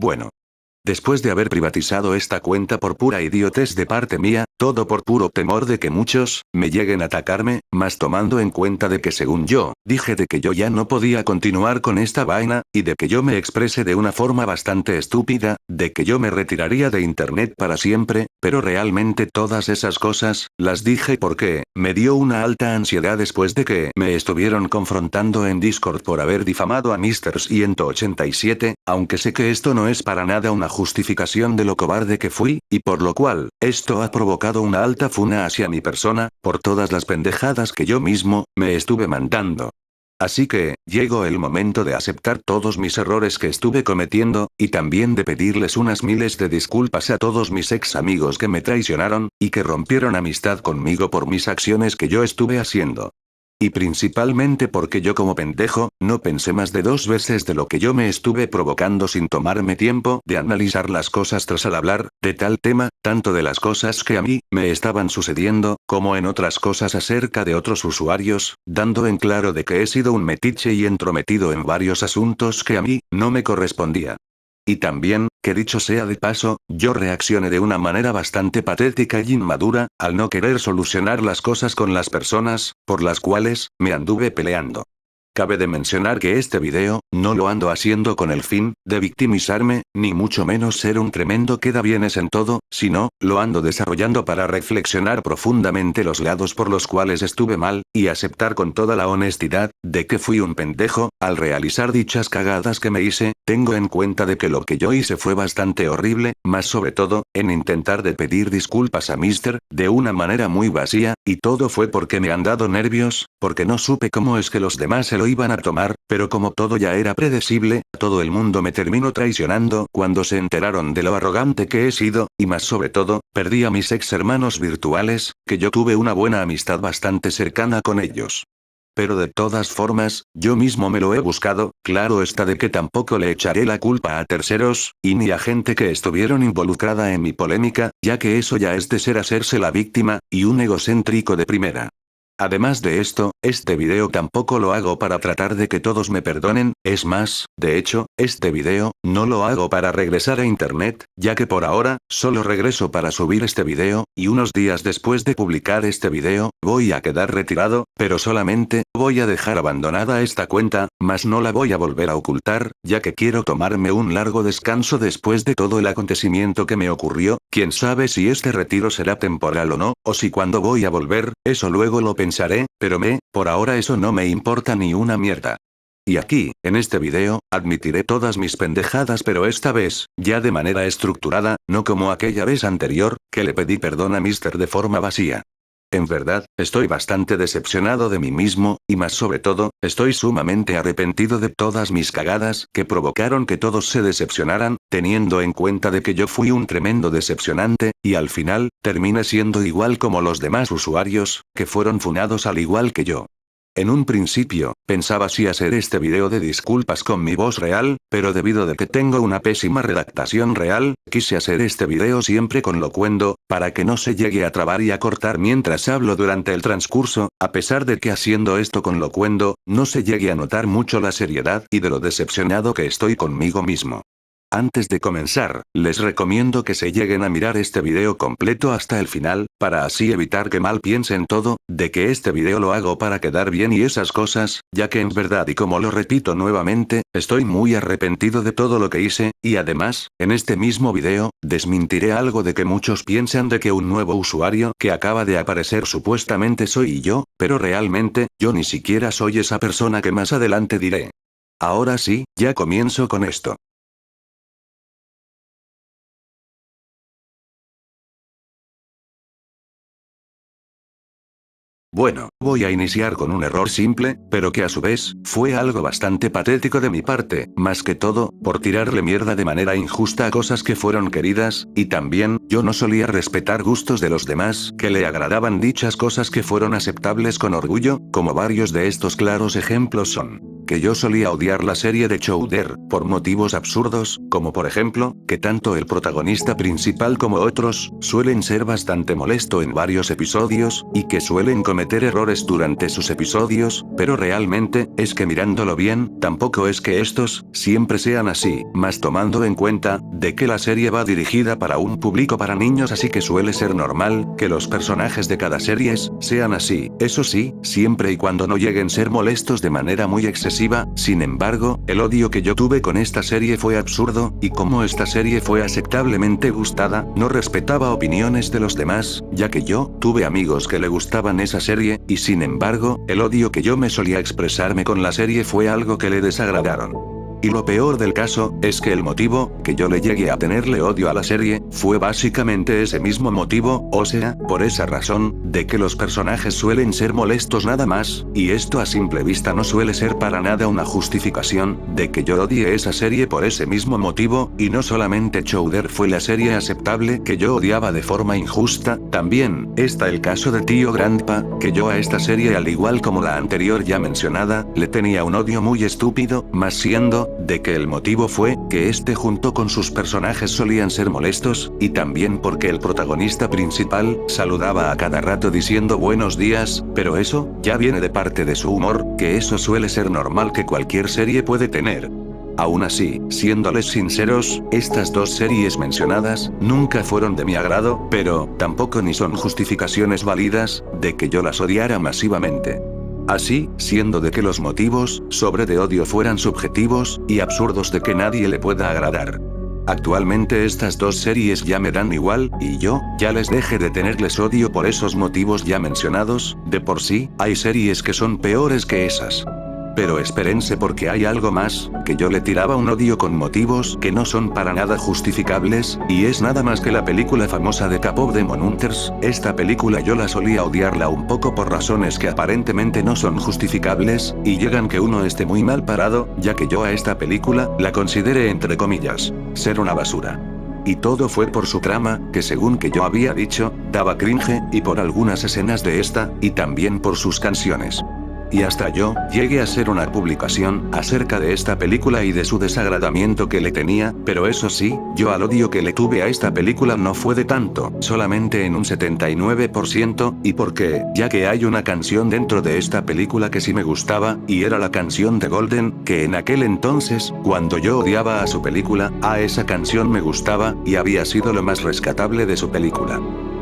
Bueno. Después de haber privatizado esta cuenta por pura idiotez de parte mía, todo por puro temor de que muchos me lleguen a atacarme, más tomando en cuenta de que según yo, dije de que yo ya no podía continuar con esta vaina, y de que yo me expresé de una forma bastante estúpida, de que yo me retiraría de internet para siempre, pero realmente todas esas cosas, las dije porque, me dio una alta ansiedad después de que me estuvieron confrontando en Discord por haber difamado a Mr. 187, aunque sé que esto no es para nada una justificación de lo cobarde que fui, y por lo cual, esto ha provocado una alta funa hacia mi persona, por todas las pendejadas que yo mismo, me estuve mandando. Así que, llegó el momento de aceptar todos mis errores que estuve cometiendo, y también de pedirles unas miles de disculpas a todos mis ex amigos que me traicionaron, y que rompieron amistad conmigo por mis acciones que yo estuve haciendo. Y principalmente porque yo como pendejo, no pensé más de 2 veces de lo que yo me estuve provocando sin tomarme tiempo de analizar las cosas tras al hablar, de tal tema, tanto de las cosas que a mí, me estaban sucediendo, como en otras cosas acerca de otros usuarios, dando en claro de que he sido un metiche y entrometido en varios asuntos que a mí, no me correspondía. Y también, que dicho sea de paso, yo reaccioné de una manera bastante patética y inmadura, al no querer solucionar las cosas con las personas, por las cuales, me anduve peleando. Cabe de mencionar que este video, no lo ando haciendo con el fin, de victimizarme, ni mucho menos ser un tremendo quedabienes en todo, sino, lo ando desarrollando para reflexionar profundamente los lados por los cuales estuve mal, y aceptar con toda la honestidad, de que fui un pendejo, al realizar dichas cagadas que me hice, tengo en cuenta de que lo que yo hice fue bastante horrible, más sobre todo, en intentar de pedir disculpas a Mr., de una manera muy vacía, y todo fue porque me han dado nervios, porque no supe cómo es que los demás se lo iban a tomar, pero como todo ya era predecible, todo el mundo me terminó traicionando cuando se enteraron de lo arrogante que he sido, y más sobre todo, perdí a mis ex hermanos virtuales, que yo tuve una buena amistad bastante cercana con ellos. Pero de todas formas, yo mismo me lo he buscado, claro está de que tampoco le echaré la culpa a terceros, y ni a gente que estuvieron involucrada en mi polémica, ya que eso ya es de ser hacerse la víctima, y un egocéntrico de primera. Además de esto, este video tampoco lo hago para tratar de que todos me perdonen, es más, de hecho, este video, no lo hago para regresar a internet, ya que por ahora, solo regreso para subir este video, y unos días después de publicar este video, voy a quedar retirado, pero solamente, voy a dejar abandonada esta cuenta, mas no la voy a volver a ocultar, ya que quiero tomarme un largo descanso después de todo el acontecimiento que me ocurrió, quién sabe si este retiro será temporal o no, o si cuando voy a volver, eso luego lo pensaré, pero por ahora eso no me importa ni una mierda. Y aquí, en este video, admitiré todas mis pendejadas pero esta vez, ya de manera estructurada, no como aquella vez anterior, que le pedí perdón a Mr. de forma vacía. En verdad, estoy bastante decepcionado de mí mismo, y más sobre todo, estoy sumamente arrepentido de todas mis cagadas que provocaron que todos se decepcionaran, teniendo en cuenta de que yo fui un tremendo decepcionante, y al final, terminé siendo igual como los demás usuarios, que fueron funados al igual que yo. En un principio, pensaba si hacer este video de disculpas con mi voz real, pero debido de que tengo una pésima redactación real, quise hacer este video siempre con locuendo, para que no se llegue a trabar y a cortar mientras hablo durante el transcurso, a pesar de que haciendo esto con locuendo, no se llegue a notar mucho la seriedad y de lo decepcionado que estoy conmigo mismo. Antes de comenzar, les recomiendo que se lleguen a mirar este video completo hasta el final, para así evitar que mal piensen todo, de que este video lo hago para quedar bien y esas cosas, ya que en verdad y como lo repito nuevamente, estoy muy arrepentido de todo lo que hice, y además, en este mismo video, desmentiré algo de que muchos piensan de que un nuevo usuario que acaba de aparecer supuestamente soy yo, pero realmente, yo ni siquiera soy esa persona que más adelante diré. Ahora sí, ya comienzo con esto. Bueno, voy a iniciar con un error simple, pero que a su vez, fue algo bastante patético de mi parte, más que todo, por tirarle mierda de manera injusta a cosas que fueron queridas, y también, yo no solía respetar gustos de los demás, que le agradaban dichas cosas que fueron aceptables con orgullo, como varios de estos claros ejemplos son. Que yo solía odiar la serie de Chowder, por motivos absurdos, como por ejemplo, que tanto el protagonista principal como otros, suelen ser bastante molesto en varios episodios, y que suelen cometer errores mejores durante sus episodios, pero realmente, es que mirándolo bien, tampoco es que estos, siempre sean así, más tomando en cuenta, de que la serie va dirigida para un público para niños, así que suele ser normal, que los personajes de cada series, sean así, eso sí, siempre y cuando no lleguen a ser molestos de manera muy excesiva. Sin embargo, el odio que yo tuve con esta serie fue absurdo, y como esta serie fue aceptablemente gustada, no respetaba opiniones de los demás, ya que yo, tuve amigos que le gustaban esa serie, y sin embargo, el odio que yo me solía expresarme con la serie fue algo que le desagradaron. Y lo peor del caso, es que el motivo, que yo le llegué a tenerle odio a la serie, fue básicamente ese mismo motivo, o sea, por esa razón, de que los personajes suelen ser molestos nada más, y esto a simple vista no suele ser para nada una justificación, de que yo odie esa serie por ese mismo motivo, y no solamente Chowder fue la serie aceptable que yo odiaba de forma injusta, también, está el caso de Tío Grandpa, que yo a esta serie al igual como la anterior ya mencionada, le tenía un odio muy estúpido, más siendo, de que el motivo fue, que este junto con sus personajes solían ser molestos, y también porque el protagonista principal, saludaba a cada rato diciendo buenos días, pero eso, ya viene de parte de su humor, que eso suele ser normal que cualquier serie puede tener. Aún así, siéndoles sinceros, estas dos series mencionadas, nunca fueron de mi agrado, pero, tampoco ni son justificaciones válidas, de que yo las odiara masivamente. Así, siendo de que los motivos, sobre de odio fueran subjetivos, y absurdos de que nadie le pueda agradar. Actualmente estas dos series ya me dan igual, y yo, ya les dejé de tenerles odio por esos motivos ya mencionados, de por sí, hay series que son peores que esas. Pero espérense porque hay algo más, que yo le tiraba un odio con motivos que no son para nada justificables, y es nada más que la película famosa de K-Pop Demon Hunters. Esta película yo la solía odiarla un poco por razones que aparentemente no son justificables, y llegan que uno esté muy mal parado, ya que yo a esta película, la consideré entre comillas, ser una basura. Y todo fue por su trama, que según que yo había dicho, daba cringe, y por algunas escenas de esta, y también por sus canciones. Y hasta yo, llegué a hacer una publicación, acerca de esta película y de su desagradamiento que le tenía, pero eso sí, yo al odio que le tuve a esta película no fue de tanto, solamente en un 79%, y porque, ya que hay una canción dentro de esta película que sí me gustaba, y era la canción de Golden, que en aquel entonces, cuando yo odiaba a su película, a esa canción me gustaba, y había sido lo más rescatable de su película.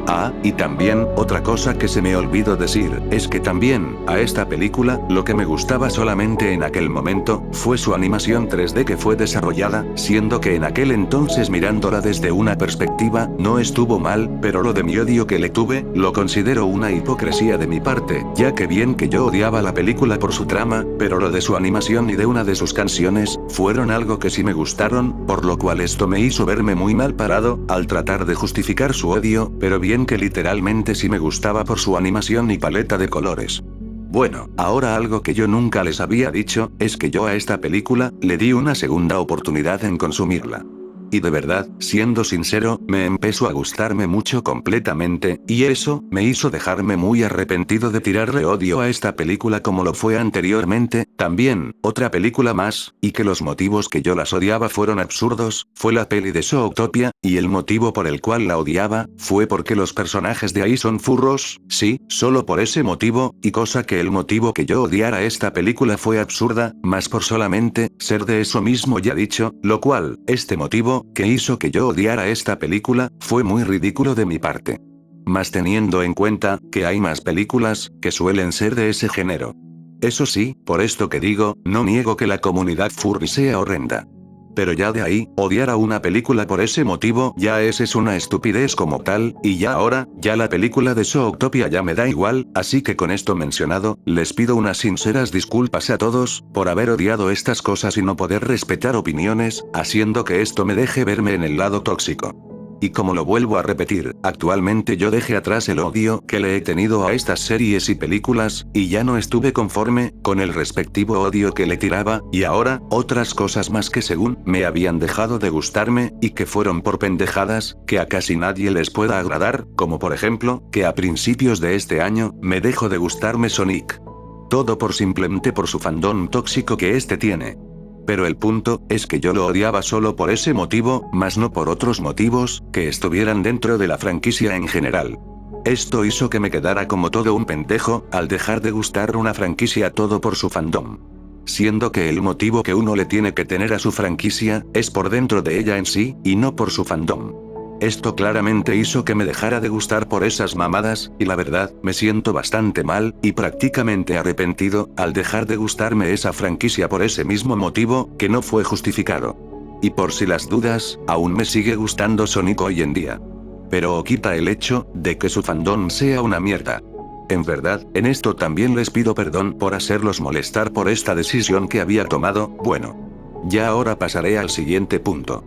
Ah, y también, otra cosa que se me olvidó decir, es que también, a esta película, lo que me gustaba solamente en aquel momento, fue su animación 3D que fue desarrollada, siendo que en aquel entonces mirándola desde una perspectiva, no estuvo mal, pero lo de mi odio que le tuve, lo considero una hipocresía de mi parte, ya que bien que yo odiaba la película por su trama, pero lo de su animación y de una de sus canciones, fueron algo que sí me gustaron, por lo cual esto me hizo verme muy mal parado, al tratar de justificar su odio, pero bien que literalmente sí me gustaba por su animación y paleta de colores. Bueno, ahora algo que yo nunca les había dicho, es que yo a esta película, le di una segunda oportunidad en consumirla. Y de verdad, siendo sincero, me empezó a gustarme mucho completamente, y eso, me hizo dejarme muy arrepentido de tirarle odio a esta película como lo fue anteriormente. También, otra película más, y que los motivos que yo las odiaba fueron absurdos, fue la peli de Zootopia, y el motivo por el cual la odiaba, fue porque los personajes de ahí son furros, sí, solo por ese motivo, y cosa que el motivo que yo odiara esta película fue absurda, más por solamente, ser de eso mismo ya dicho, lo cual, este motivo, que hizo que yo odiara esta película, fue muy ridículo de mi parte. Más teniendo en cuenta, que hay más películas, que suelen ser de ese género. Eso sí, por esto que digo, no niego que la comunidad furry sea horrenda. Pero ya de ahí, odiar a una película por ese motivo, ya es una estupidez como tal, y ya ahora, ya la película de Zootopia ya me da igual, así que con esto mencionado, les pido unas sinceras disculpas a todos, por haber odiado estas cosas y no poder respetar opiniones, haciendo que esto me deje verme en el lado tóxico. Y como lo vuelvo a repetir, actualmente yo dejé atrás el odio que le he tenido a estas series y películas, y ya no estuve conforme con el respectivo odio que le tiraba, y ahora, otras cosas más que según me habían dejado de gustarme, y que fueron por pendejadas, que a casi nadie les pueda agradar, como por ejemplo, que a principios de este año, me dejó de gustarme Sonic. Todo por simplemente por su fandom tóxico que este tiene. Pero el punto, es que yo lo odiaba solo por ese motivo, más no por otros motivos, que estuvieran dentro de la franquicia en general. Esto hizo que me quedara como todo un pendejo, al dejar de gustar una franquicia todo por su fandom. Siendo que el motivo que uno le tiene que tener a su franquicia, es por dentro de ella en sí, y no por su fandom. Esto claramente hizo que me dejara de gustar por esas mamadas, y la verdad, me siento bastante mal, y prácticamente arrepentido, al dejar de gustarme esa franquicia por ese mismo motivo, que no fue justificado. Y por si las dudas, aún me sigue gustando Sonic hoy en día. Pero quita el hecho, de que su fandom sea una mierda. En verdad, en esto también les pido perdón por hacerlos molestar por esta decisión que había tomado, bueno. Ya ahora pasaré al siguiente punto.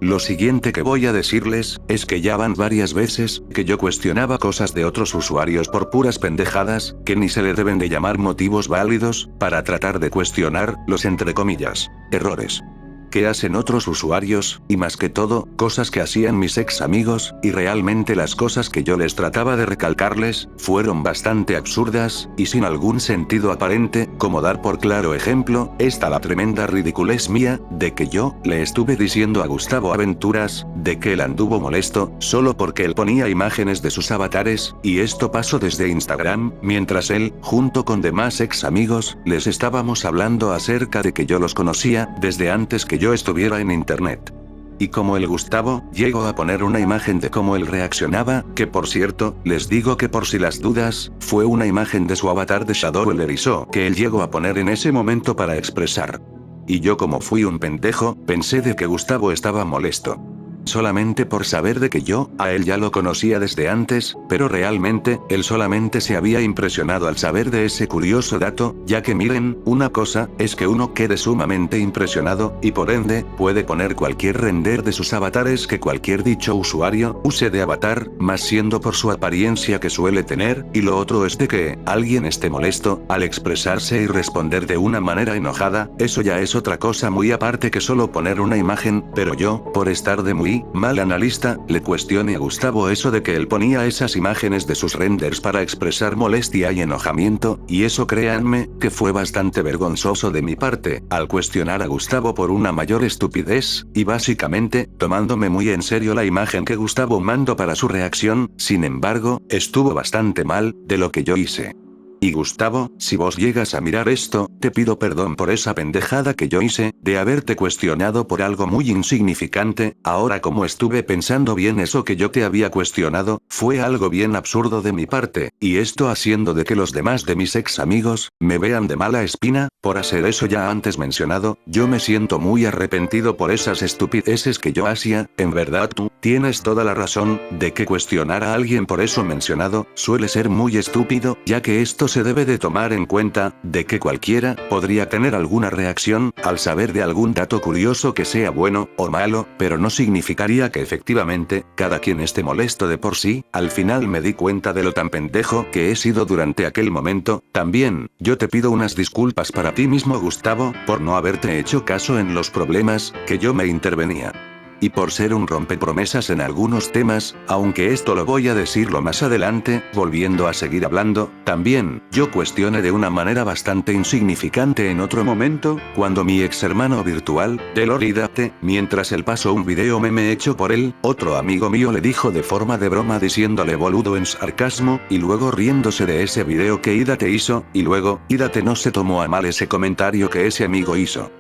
Lo siguiente que voy a decirles, es que ya van varias veces, que yo cuestionaba cosas de otros usuarios por puras pendejadas, que ni se le deben de llamar motivos válidos, para tratar de cuestionar, los entre comillas, errores que hacen otros usuarios, y más que todo, cosas que hacían mis ex amigos, y realmente las cosas que yo les trataba de recalcarles, fueron bastante absurdas, y sin algún sentido aparente, como dar por claro ejemplo, la tremenda ridiculez mía, de que yo, le estuve diciendo a Gustavo aventuras, de que él anduvo molesto, solo porque él ponía imágenes de sus avatares, y esto pasó desde Instagram, mientras él, junto con demás ex amigos, les estábamos hablando acerca de que yo los conocía, desde antes que yo estuviera en internet. Y como el Gustavo, llegó a poner una imagen de cómo él reaccionaba, que por cierto, les digo que por si las dudas, fue una imagen de su avatar de Shadow el Erizo que él llegó a poner en ese momento para expresar. Y yo como fui un pendejo, pensé de que Gustavo estaba molesto. Solamente por saber de que yo, a él ya lo conocía desde antes, pero realmente, él solamente se había impresionado al saber de ese curioso dato, ya que miren, una cosa, es que uno quede sumamente impresionado, y por ende, puede poner cualquier render de sus avatares que cualquier dicho usuario, use de avatar, más siendo por su apariencia que suele tener, y lo otro es de que, alguien esté molesto, al expresarse y responder de una manera enojada, eso ya es otra cosa muy aparte que solo poner una imagen, pero yo, por estar de muy mal analista, le cuestioné a Gustavo eso de que él ponía esas imágenes de sus renders para expresar molestia y enojamiento, y eso créanme, que fue bastante vergonzoso de mi parte, al cuestionar a Gustavo por una mayor estupidez, y básicamente, tomándome muy en serio la imagen que Gustavo mandó para su reacción, sin embargo, estuvo bastante mal, de lo que yo hice. Y Gustavo, si vos llegas a mirar esto, te pido perdón por esa pendejada que yo hice, de haberte cuestionado por algo muy insignificante, ahora como estuve pensando bien eso que yo te había cuestionado, fue algo bien absurdo de mi parte, y esto haciendo de que los demás de mis ex amigos, me vean de mala espina, por hacer eso ya antes mencionado, yo me siento muy arrepentido por esas estupideces que yo hacía, en verdad tú, tienes toda la razón, de que cuestionar a alguien por eso mencionado, suele ser muy estúpido, ya que esto se debe de tomar en cuenta, de que cualquiera, podría tener alguna reacción, al saber de algún dato curioso que sea bueno, o malo, pero no significaría que efectivamente, cada quien esté molesto de por sí, al final me di cuenta de lo tan pendejo que he sido durante aquel momento, también, yo te pido unas disculpas para ti mismo Gustavo, por no haberte hecho caso en los problemas, que yo me intervenía. Y por ser un rompepromesas en algunos temas, aunque esto lo voy a decirlo más adelante, volviendo a seguir hablando, también, yo cuestioné de una manera bastante insignificante en otro momento, cuando mi ex hermano virtual, Deloridate, mientras él pasó un video meme hecho por él, otro amigo mío le dijo de forma de broma diciéndole boludo en sarcasmo, y luego riéndose de ese video que Idate hizo, y luego, Idate no se tomó a mal ese comentario que ese amigo hizo.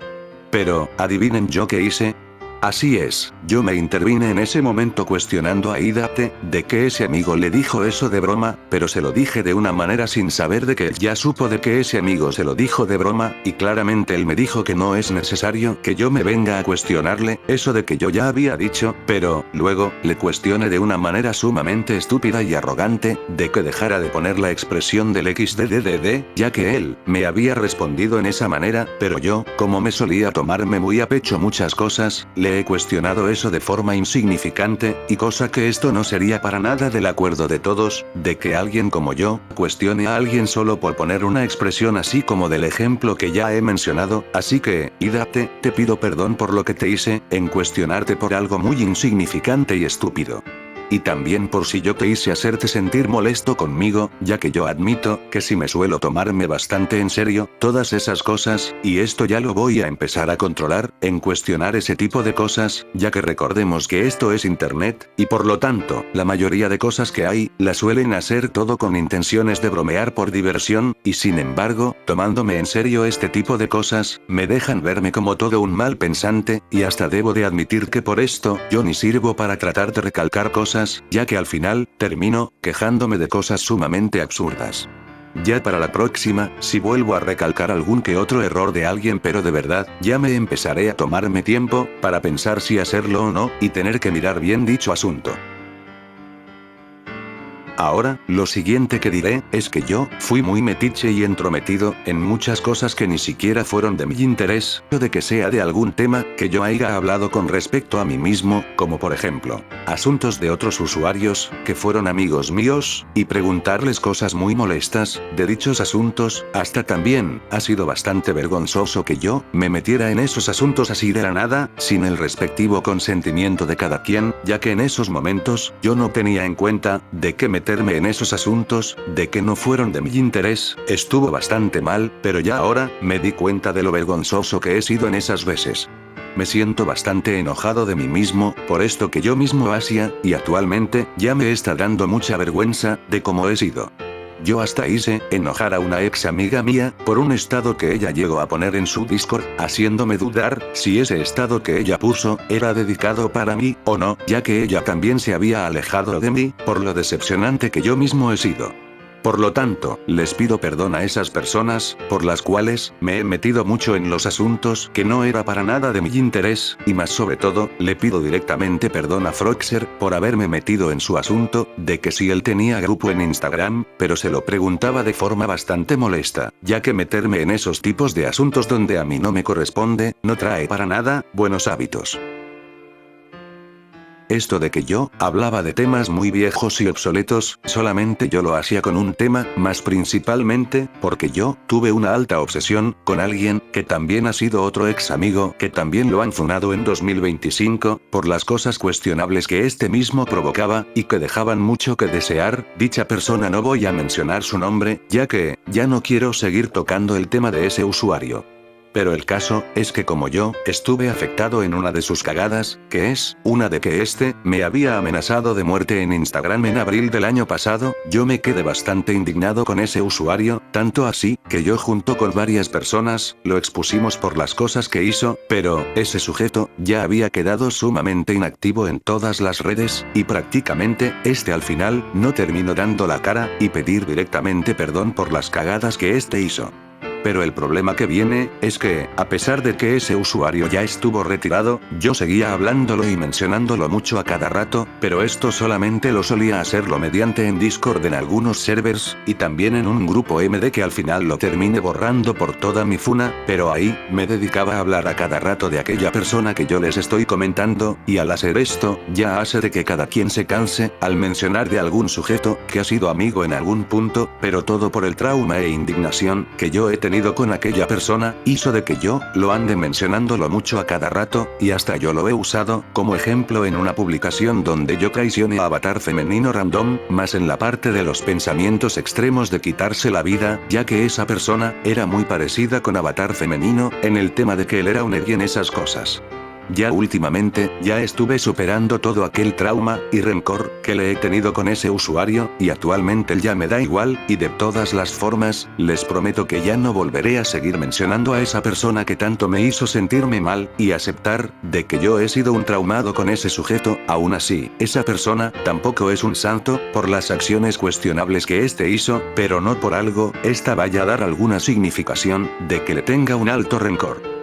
Pero, adivinen yo qué hice. Así es, yo me intervine en ese momento cuestionando a Idate, de que ese amigo le dijo eso de broma, pero se lo dije de una manera sin saber de que él ya supo de que ese amigo se lo dijo de broma, y claramente él me dijo que no es necesario que yo me venga a cuestionarle, eso de que yo ya había dicho, pero, luego, le cuestioné de una manera sumamente estúpida y arrogante, de que dejara de poner la expresión del XDDDD, ya que él, me había respondido en esa manera, pero yo, como me solía tomarme muy a pecho muchas cosas, le he cuestionado eso de forma insignificante, y cosa que esto no sería para nada del acuerdo de todos, de que alguien como yo, cuestione a alguien solo por poner una expresión así como del ejemplo que ya he mencionado, así que, Idate, te pido perdón por lo que te hice, en cuestionarte por algo muy insignificante y estúpido. y también por si yo te hice hacerte sentir molesto conmigo, ya que yo admito que si me suelo tomarme bastante en serio, todas esas cosas, y esto ya lo voy a empezar a controlar, en cuestionar ese tipo de cosas, ya que recordemos que esto es internet, y por lo tanto, la mayoría de cosas que hay, las suelen hacer todo con intenciones de bromear por diversión, y sin embargo, tomándome en serio este tipo de cosas, me dejan verme como todo un mal pensante, y hasta debo de admitir que por esto, yo ni sirvo para tratar de recalcar cosas, ya que al final, termino, quejándome de cosas sumamente absurdas. Ya para la próxima, si vuelvo a recalcar algún que otro error de alguien, pero de verdad, ya me empezaré a tomarme tiempo, para pensar si hacerlo o no, y tener que mirar bien dicho asunto. Ahora, lo siguiente que diré, es que yo, fui muy metiche y entrometido, en muchas cosas que ni siquiera fueron de mi interés, o de que sea de algún tema, que yo haya hablado con respecto a mí mismo, como por ejemplo, asuntos de otros usuarios, que fueron amigos míos, y preguntarles cosas muy molestas, de dichos asuntos, hasta también, ha sido bastante vergonzoso que yo, me metiera en esos asuntos así de la nada, sin el respectivo consentimiento de cada quien, ya que en esos momentos, yo no tenía en cuenta, de que meterme en esos asuntos, de que no fueron de mi interés, estuvo bastante mal, pero ya ahora, me di cuenta de lo vergonzoso que he sido en esas veces. Me siento bastante enojado de mí mismo, por esto que yo mismo hacía, y actualmente, ya me está dando mucha vergüenza, de cómo he sido. Yo hasta hice enojar a una ex amiga mía, por un estado que ella llegó a poner en su Discord, haciéndome dudar, si ese estado que ella puso, era dedicado para mí, o no, ya que ella también se había alejado de mí, por lo decepcionante que yo mismo he sido. Por lo tanto, les pido perdón a esas personas, por las cuales, me he metido mucho en los asuntos que no era para nada de mi interés, y más sobre todo, le pido directamente perdón a Froxer, por haberme metido en su asunto, de que si él tenía grupo en Instagram, pero se lo preguntaba de forma bastante molesta, ya que meterme en esos tipos de asuntos donde a mí no me corresponde, no trae para nada, buenos hábitos. Esto de que yo, hablaba de temas muy viejos y obsoletos, solamente yo lo hacía con un tema, más principalmente, porque yo, tuve una alta obsesión, con alguien, que también ha sido otro ex amigo, que también lo han funado en 2025, por las cosas cuestionables que este mismo provocaba, y que dejaban mucho que desear, dicha persona no voy a mencionar su nombre, ya que, ya no quiero seguir tocando el tema de ese usuario. Pero el caso, es que como yo, estuve afectado en una de sus cagadas, que es, una de que me había amenazado de muerte en Instagram en abril del año pasado, yo me quedé bastante indignado con ese usuario, tanto así, que yo junto con varias personas, lo expusimos por las cosas que hizo, pero, ese sujeto, ya había quedado sumamente inactivo en todas las redes, y prácticamente, al final, no terminó dando la cara, y pedir directamente perdón por las cagadas que hizo. Pero el problema que viene, es que, a pesar de que ese usuario ya estuvo retirado, yo seguía hablándolo y mencionándolo mucho a cada rato, pero esto solamente lo solía hacerlo mediante en Discord en algunos servers, y también en un grupo MD que al final lo terminé borrando por toda mi funa, pero ahí, me dedicaba a hablar a cada rato de aquella persona que yo les estoy comentando, y al hacer esto, ya hace de que cada quien se canse, al mencionar de algún sujeto, que ha sido amigo en algún punto, pero todo por el trauma e indignación, que yo he tenido con aquella persona, hizo de que yo, lo ande mencionándolo mucho a cada rato, y hasta yo lo he usado, como ejemplo en una publicación donde yo traicioné a avatar femenino random, más en la parte de los pensamientos extremos de quitarse la vida, ya que esa persona, era muy parecida con avatar femenino, en el tema de que él era un Eri en esas cosas. Ya últimamente, ya estuve superando todo aquel trauma, y rencor, que le he tenido con ese usuario, y actualmente ya me da igual, y de todas las formas, les prometo que ya no volveré a seguir mencionando a esa persona que tanto me hizo sentirme mal, y aceptar, de que yo he sido un traumado con ese sujeto, aún así, esa persona, tampoco es un santo, por las acciones cuestionables que hizo, pero no por algo, vaya a dar alguna significación, de que le tenga un alto rencor.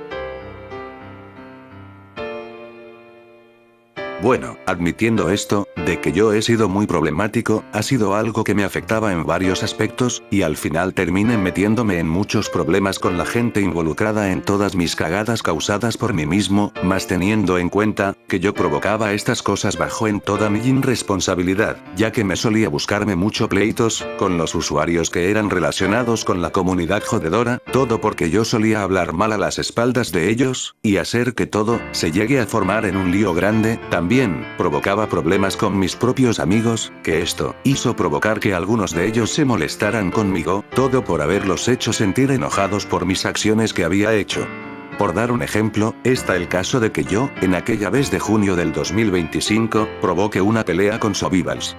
Bueno, admitiendo esto, de que yo he sido muy problemático, ha sido algo que me afectaba en varios aspectos, y al final terminé metiéndome en muchos problemas con la gente involucrada en todas mis cagadas causadas por mí mismo, más teniendo en cuenta, que yo provocaba estas cosas bajo en toda mi irresponsabilidad, ya que me solía buscarme mucho pleitos, con los usuarios que eran relacionados con la comunidad jodedora, todo porque yo solía hablar mal a las espaldas de ellos, y hacer que todo, se llegue a formar en un lío grande, también, provocaba problemas con mis propios amigos, que esto hizo provocar que algunos de ellos se molestaran conmigo, todo por haberlos hecho sentir enojados por mis acciones que había hecho. Por dar un ejemplo, está el caso de que yo, en aquella vez de junio del 2025, provoqué una pelea con Sobibals.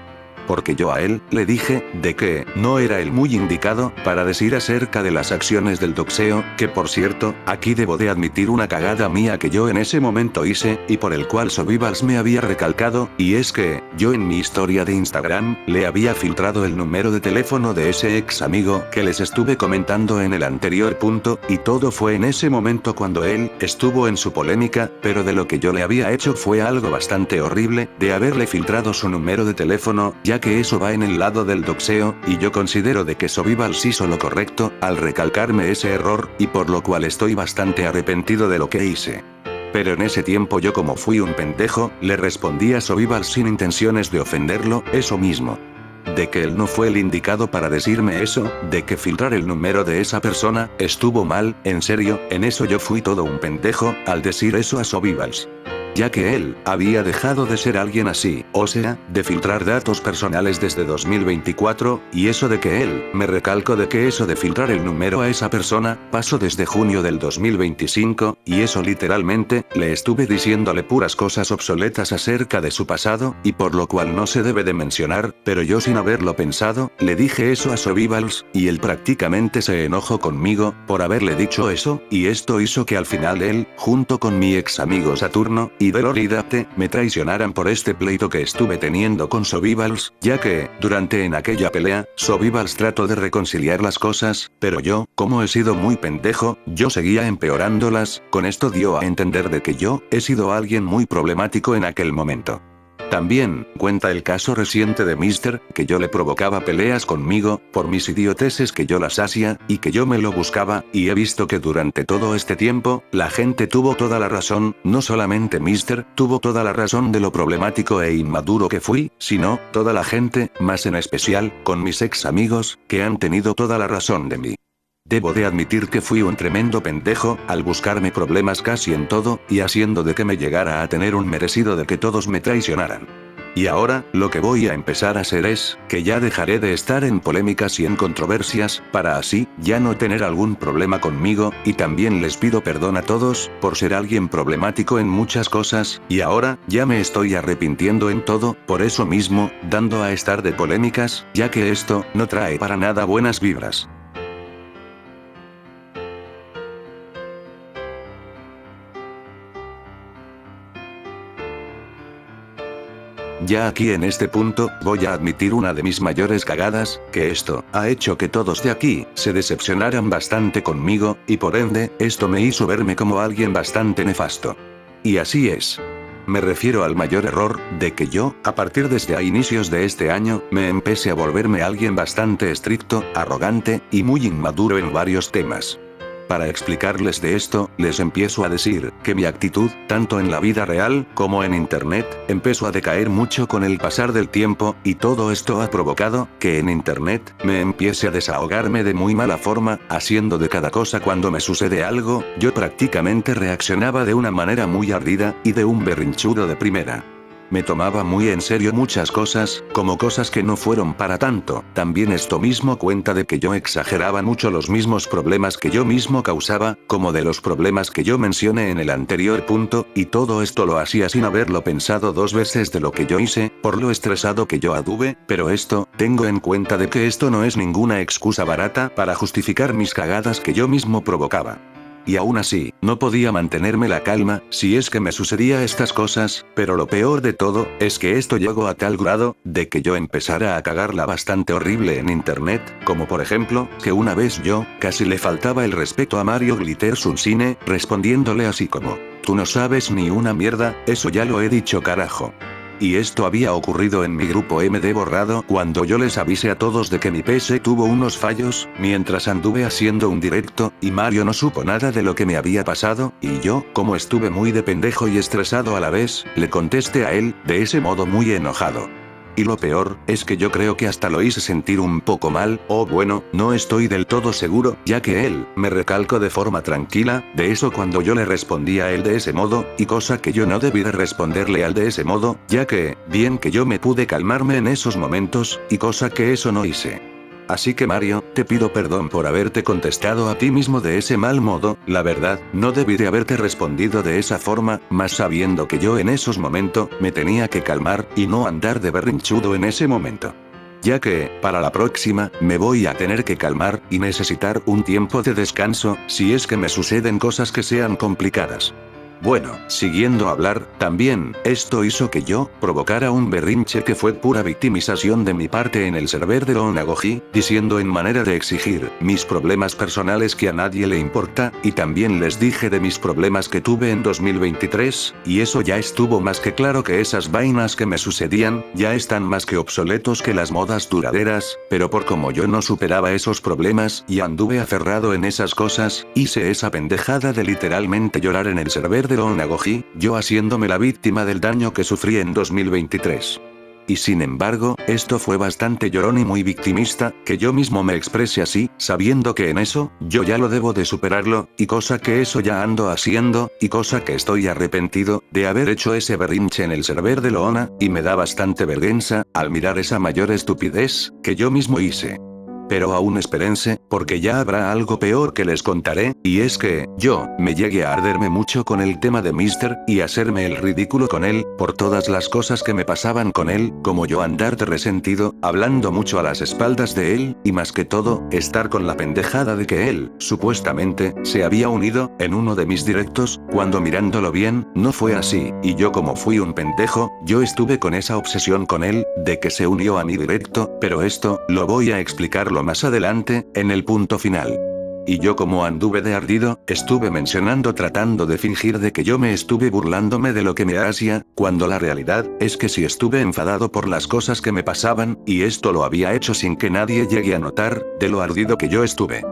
Porque yo a él, le dije, de que, no era el muy indicado, para decir acerca de las acciones del doxeo, que por cierto, aquí debo de admitir una cagada mía que yo en ese momento hice, y por el cual Sobibals me había recalcado, y es que, yo en mi historia de Instagram, le había filtrado el número de teléfono de ese ex amigo, que les estuve comentando en el anterior punto, y todo fue en ese momento cuando él, estuvo en su polémica, pero de lo que yo le había hecho fue algo bastante horrible, de haberle filtrado su número de teléfono, ya que eso va en el lado del doxeo, y yo considero de que Sobibals hizo lo correcto, al recalcarme ese error, y por lo cual estoy bastante arrepentido de lo que hice. Pero en ese tiempo yo como fui un pendejo, le respondí a Sobibals sin intenciones de ofenderlo, eso mismo. De que él no fue el indicado para decirme eso, de que filtrar el número de esa persona, estuvo mal, en serio, en eso yo fui todo un pendejo, al decir eso a Sobibals. Ya que él, había dejado de ser alguien así, o sea, de filtrar datos personales desde 2024, y eso de que él, me recalco de que eso de filtrar el número a esa persona, pasó desde junio del 2025, y eso literalmente, le estuve diciéndole puras cosas obsoletas acerca de su pasado, y por lo cual no se debe de mencionar, pero yo sin haberlo pensado, le dije eso a Sobibals, y él prácticamente se enojó conmigo, por haberle dicho eso, y esto hizo que al final él, junto con mi ex amigo Saturno, y Delorydate, me traicionaran por este pleito que estuve teniendo con Sobibals, ya que, durante en aquella pelea, Sobibals trató de reconciliar las cosas, pero yo, como he sido muy pendejo, yo seguía empeorándolas, con esto dio a entender de que yo, he sido alguien muy problemático en aquel momento. También, cuenta el caso reciente de Mister, que yo le provocaba peleas conmigo, por mis idioteces que yo las hacía, y que yo me lo buscaba, y he visto que durante todo este tiempo, la gente tuvo toda la razón, no solamente Mister, tuvo toda la razón de lo problemático e inmaduro que fui, sino, toda la gente, más en especial, con mis ex amigos, que han tenido toda la razón de mí. Debo de admitir que fui un tremendo pendejo, al buscarme problemas casi en todo, y haciendo de que me llegara a tener un merecido de que todos me traicionaran. Y ahora, lo que voy a empezar a hacer es, que ya dejaré de estar en polémicas y en controversias, para así, ya no tener algún problema conmigo, y también les pido perdón a todos, por ser alguien problemático en muchas cosas, y ahora, ya me estoy arrepintiendo en todo, por eso mismo, dando a estar de polémicas, ya que esto, no trae para nada buenas vibras. Ya aquí en este punto, voy a admitir una de mis mayores cagadas, que esto, ha hecho que todos de aquí, se decepcionaran bastante conmigo, y por ende, esto me hizo verme como alguien bastante nefasto. Y así es. Me refiero al mayor error, de que yo, a partir desde a inicios de este año, me empecé a volverme alguien bastante estricto, arrogante, y muy inmaduro en varios temas. Para explicarles de esto, les empiezo a decir, que mi actitud, tanto en la vida real, como en internet, empezó a decaer mucho con el pasar del tiempo, y todo esto ha provocado, que en internet, me empiece a desahogarme de muy mala forma, haciendo de cada cosa cuando me sucede algo, yo prácticamente reaccionaba de una manera muy ardida, y de un berrinchudo de primera. Me tomaba muy en serio muchas cosas, como cosas que no fueron para tanto. También esto mismo cuenta de que yo exageraba mucho los mismos problemas que yo mismo causaba, como de los problemas que yo mencioné en el anterior punto, y todo esto lo hacía sin haberlo pensado dos veces de lo que yo hice, por lo estresado que yo anduve, pero esto, tengo en cuenta de que esto no es ninguna excusa barata para justificar mis cagadas que yo mismo provocaba. Y aún así, no podía mantenerme la calma, si es que me sucedía estas cosas, pero lo peor de todo, es que esto llegó a tal grado, de que yo empezara a cagarla bastante horrible en internet, como por ejemplo, que una vez yo, casi le faltaba el respeto a Mario Glitter Sunsine, respondiéndole así como, tú no sabes ni una mierda, eso ya lo he dicho carajo. Y esto había ocurrido en mi grupo MD borrado cuando yo les avisé a todos de que mi PC tuvo unos fallos, mientras anduve haciendo un directo, y Mario no supo nada de lo que me había pasado, y yo, como estuve muy de pendejo y estresado a la vez, le contesté a él, de ese modo muy enojado. Y lo peor, es que yo creo que hasta lo hice sentir un poco mal, o bueno, no estoy del todo seguro, ya que él, me recalcó de forma tranquila, de eso cuando yo le respondí a él de ese modo, y cosa que yo no debí de responderle al de ese modo, ya que, bien que yo me pude calmarme en esos momentos, y cosa que eso no hice. Así que Mario, te pido perdón por haberte contestado a ti mismo de ese mal modo, la verdad, no debí de haberte respondido de esa forma, más sabiendo que yo en esos momentos, me tenía que calmar, y no andar de berrinchudo en ese momento. Ya que, para la próxima, me voy a tener que calmar, y necesitar un tiempo de descanso, si es que me suceden cosas que sean complicadas. Bueno, siguiendo a hablar, también, esto hizo que yo, provocara un berrinche que fue pura victimización de mi parte en el server de Onagoji, diciendo en manera de exigir, mis problemas personales que a nadie le importa, y también les dije de mis problemas que tuve en 2023, y eso ya estuvo más que claro que esas vainas que me sucedían, ya están más que obsoletos que las modas duraderas, pero por como yo no superaba esos problemas, y anduve aferrado en esas cosas, hice esa pendejada de literalmente llorar en el server de Onagoji, yo haciéndome la víctima del daño que sufrí en 2023. Y sin embargo, esto fue bastante llorón y muy victimista, que yo mismo me exprese así, sabiendo que en eso, yo ya lo debo de superarlo, y cosa que eso ya ando haciendo, y cosa que estoy arrepentido, de haber hecho ese berrinche en el server de Loona, y me da bastante vergüenza, al mirar esa mayor estupidez, que yo mismo hice. Pero aún espérense, porque ya habrá algo peor que les contaré, y es que, yo, me llegué a arderme mucho con el tema de Mister, y hacerme el ridículo con él, por todas las cosas que me pasaban con él, como yo andar de resentido, hablando mucho a las espaldas de él, y más que todo, estar con la pendejada de que él, supuestamente, se había unido, en uno de mis directos, cuando mirándolo bien, no fue así, y yo como fui un pendejo, yo estuve con esa obsesión con él, de que se unió a mi directo, pero esto, lo voy a explicarlo más adelante, en el punto final. Y yo como anduve de ardido, estuve mencionando tratando de fingir de que yo me estuve burlándome de lo que me hacía, cuando la realidad, es que sí estuve enfadado por las cosas que me pasaban, y esto lo había hecho sin que nadie llegue a notar, de lo ardido que yo estuve.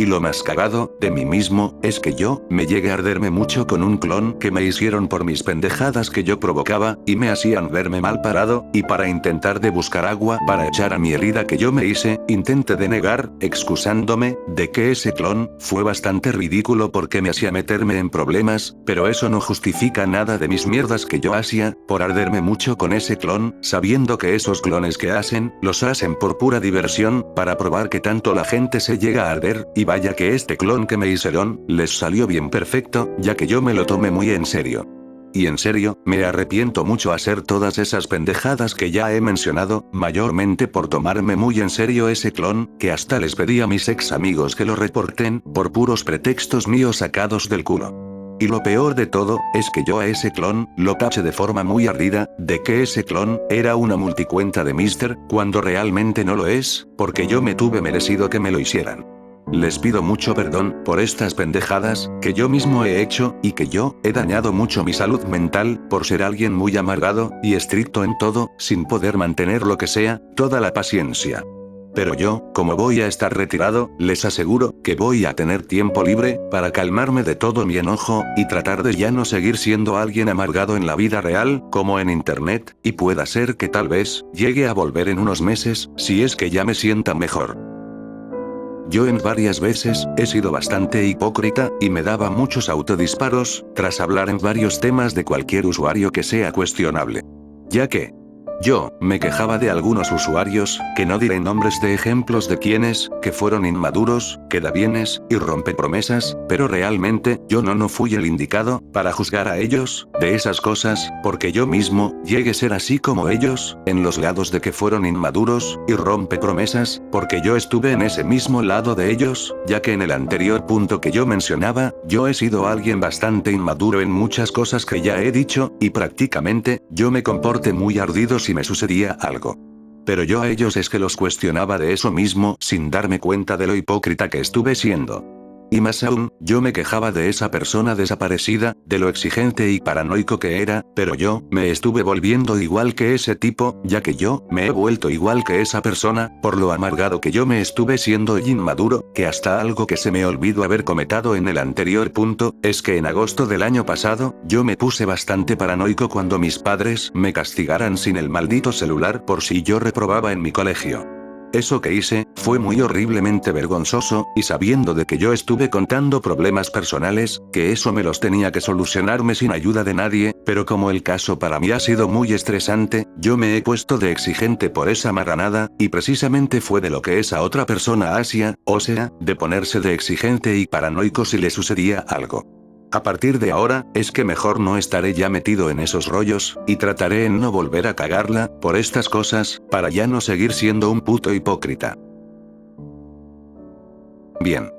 Y lo más cagado, de mí mismo, es que yo, me llegué a arderme mucho con un clon que me hicieron por mis pendejadas que yo provocaba, y me hacían verme mal parado, y para intentar de buscar agua para echar a mi herida que yo me hice, intenté de negar, excusándome, de que ese clon, fue bastante ridículo porque me hacía meterme en problemas, pero eso no justifica nada de mis mierdas que yo hacía, por arderme mucho con ese clon, sabiendo que esos clones que hacen, los hacen por pura diversión, para probar que tanto la gente se llega a arder, y vaya que este clon que me hicieron, les salió bien perfecto, ya que yo me lo tomé muy en serio. Y en serio, me arrepiento mucho hacer todas esas pendejadas que ya he mencionado, mayormente por tomarme muy en serio ese clon, que hasta les pedí a mis ex amigos que lo reporten, por puros pretextos míos sacados del culo. Y lo peor de todo, es que yo a ese clon, lo taché de forma muy ardida, de que ese clon, era una multicuenta de Mister, cuando realmente no lo es, porque yo me tuve merecido que me lo hicieran. Les pido mucho perdón, por estas pendejadas, que yo mismo he hecho, y que yo, he dañado mucho mi salud mental, por ser alguien muy amargado, y estricto en todo, sin poder mantener lo que sea, toda la paciencia. Pero yo, como voy a estar retirado, les aseguro, que voy a tener tiempo libre, para calmarme de todo mi enojo, y tratar de ya no seguir siendo alguien amargado en la vida real, como en internet, y pueda ser que tal vez, llegue a volver en unos meses, si es que ya me sienta mejor. Yo en varias veces, he sido bastante hipócrita, y me daba muchos autodisparos, tras hablar en varios temas de cualquier usuario que sea cuestionable. Ya que, yo, me quejaba de algunos usuarios, que no diré nombres de ejemplos de quienes, que fueron inmaduros, quedabienes, y rompepromesas, pero realmente, yo no fui el indicado, para juzgar a ellos, de esas cosas, porque yo mismo, llegué a ser así como ellos, en los lados de que fueron inmaduros, y rompepromesas, porque yo estuve en ese mismo lado de ellos, ya que en el anterior punto que yo mencionaba, yo he sido alguien bastante inmaduro en muchas cosas que ya he dicho, y prácticamente, yo me comporté muy ardido si me sucedía algo. Pero yo a ellos es que los cuestionaba de eso mismo, sin darme cuenta de lo hipócrita que estuve siendo. Y más aún, yo me quejaba de esa persona desaparecida, de lo exigente y paranoico que era, pero yo, me estuve volviendo igual que ese tipo, ya que yo, me he vuelto igual que esa persona, por lo amargado que yo me estuve siendo y inmaduro, que hasta algo que se me olvidó haber comentado en el anterior punto, es que en agosto del año pasado, yo me puse bastante paranoico cuando mis padres me castigaran sin el maldito celular por si yo reprobaba en mi colegio. Eso que hice, fue muy horriblemente vergonzoso, y sabiendo de que yo estuve contando problemas personales, que eso me los tenía que solucionarme sin ayuda de nadie, pero como el caso para mí ha sido muy estresante, yo me he puesto de exigente por esa marranada, y precisamente fue de lo que esa otra persona hacía, o sea, de ponerse de exigente y paranoico si le sucedía algo. A partir de ahora, es que mejor no estaré ya metido en esos rollos, y trataré en no volver a cagarla, por estas cosas, para ya no seguir siendo un puto hipócrita. Bien.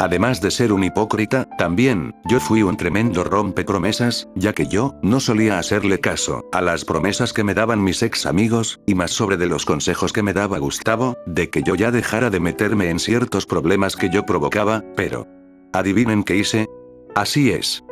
Además de ser un hipócrita, también, yo fui un tremendo rompepromesas, ya que yo, no solía hacerle caso, a las promesas que me daban mis ex amigos, y más sobre de los consejos que me daba Gustavo, de que yo ya dejara de meterme en ciertos problemas que yo provocaba, pero... ¿adivinen qué hice? Así es.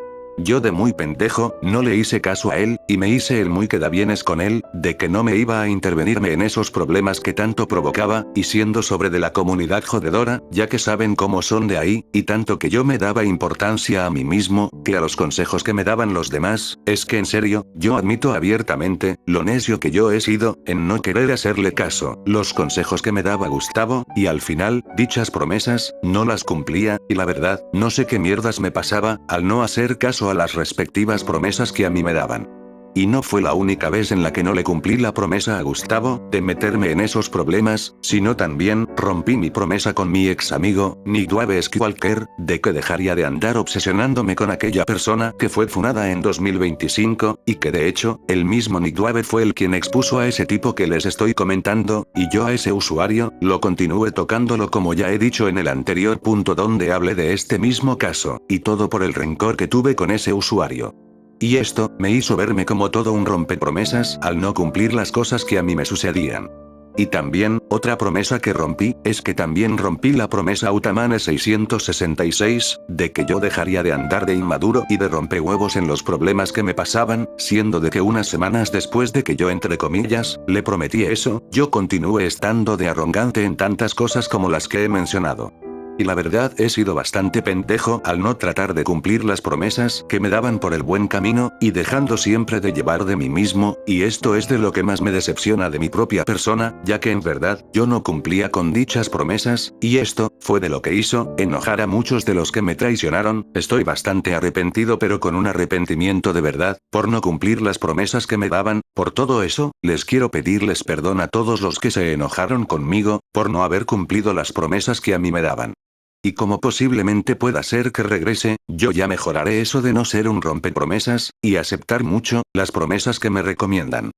Yo de muy pendejo, no le hice caso a él, y me hice el muy quedabienes con él, de que no me iba a intervenirme en esos problemas que tanto provocaba, y siendo sobre de la comunidad jodedora, ya que saben cómo son de ahí, y tanto que yo me daba importancia a mí mismo, que a los consejos que me daban los demás, es que en serio, yo admito abiertamente, lo necio que yo he sido, en no querer hacerle caso, los consejos que me daba Gustavo, y al final, dichas promesas, no las cumplía, y la verdad, no sé qué mierdas me pasaba, al no hacer caso a las respectivas promesas que a mí me daban. Y no fue la única vez en la que no le cumplí la promesa a Gustavo, de meterme en esos problemas, sino también, rompí mi promesa con mi ex amigo, Nightwave Skywalker, de que dejaría de andar obsesionándome con aquella persona que fue funada en 2025, y que de hecho, el mismo Nightwave fue el quien expuso a ese tipo que les estoy comentando, y yo a ese usuario, lo continué tocándolo como ya he dicho en el anterior punto donde hablé de este mismo caso, y todo por el rencor que tuve con ese usuario. Y esto, me hizo verme como todo un rompepromesas, al no cumplir las cosas que a mí me sucedían. Y también, otra promesa que rompí, es que también rompí la promesa Autamane 666, de que yo dejaría de andar de inmaduro y de rompehuevos en los problemas que me pasaban, siendo de que unas semanas después de que yo entre comillas, le prometí eso, yo continué estando de arrogante en tantas cosas como las que he mencionado. Y la verdad he sido bastante pendejo al no tratar de cumplir las promesas que me daban por el buen camino, y dejando siempre de llevar de mí mismo, y esto es de lo que más me decepciona de mi propia persona, ya que en verdad, yo no cumplía con dichas promesas, y esto, fue de lo que hizo, enojar a muchos de los que me traicionaron, estoy bastante arrepentido pero con un arrepentimiento de verdad, por no cumplir las promesas que me daban, por todo eso, les quiero pedirles perdón a todos los que se enojaron conmigo, por no haber cumplido las promesas que a mí me daban. Y como posiblemente pueda ser que regrese, yo ya mejoraré eso de no ser un rompepromesas, y aceptar mucho, las promesas que me recomiendan.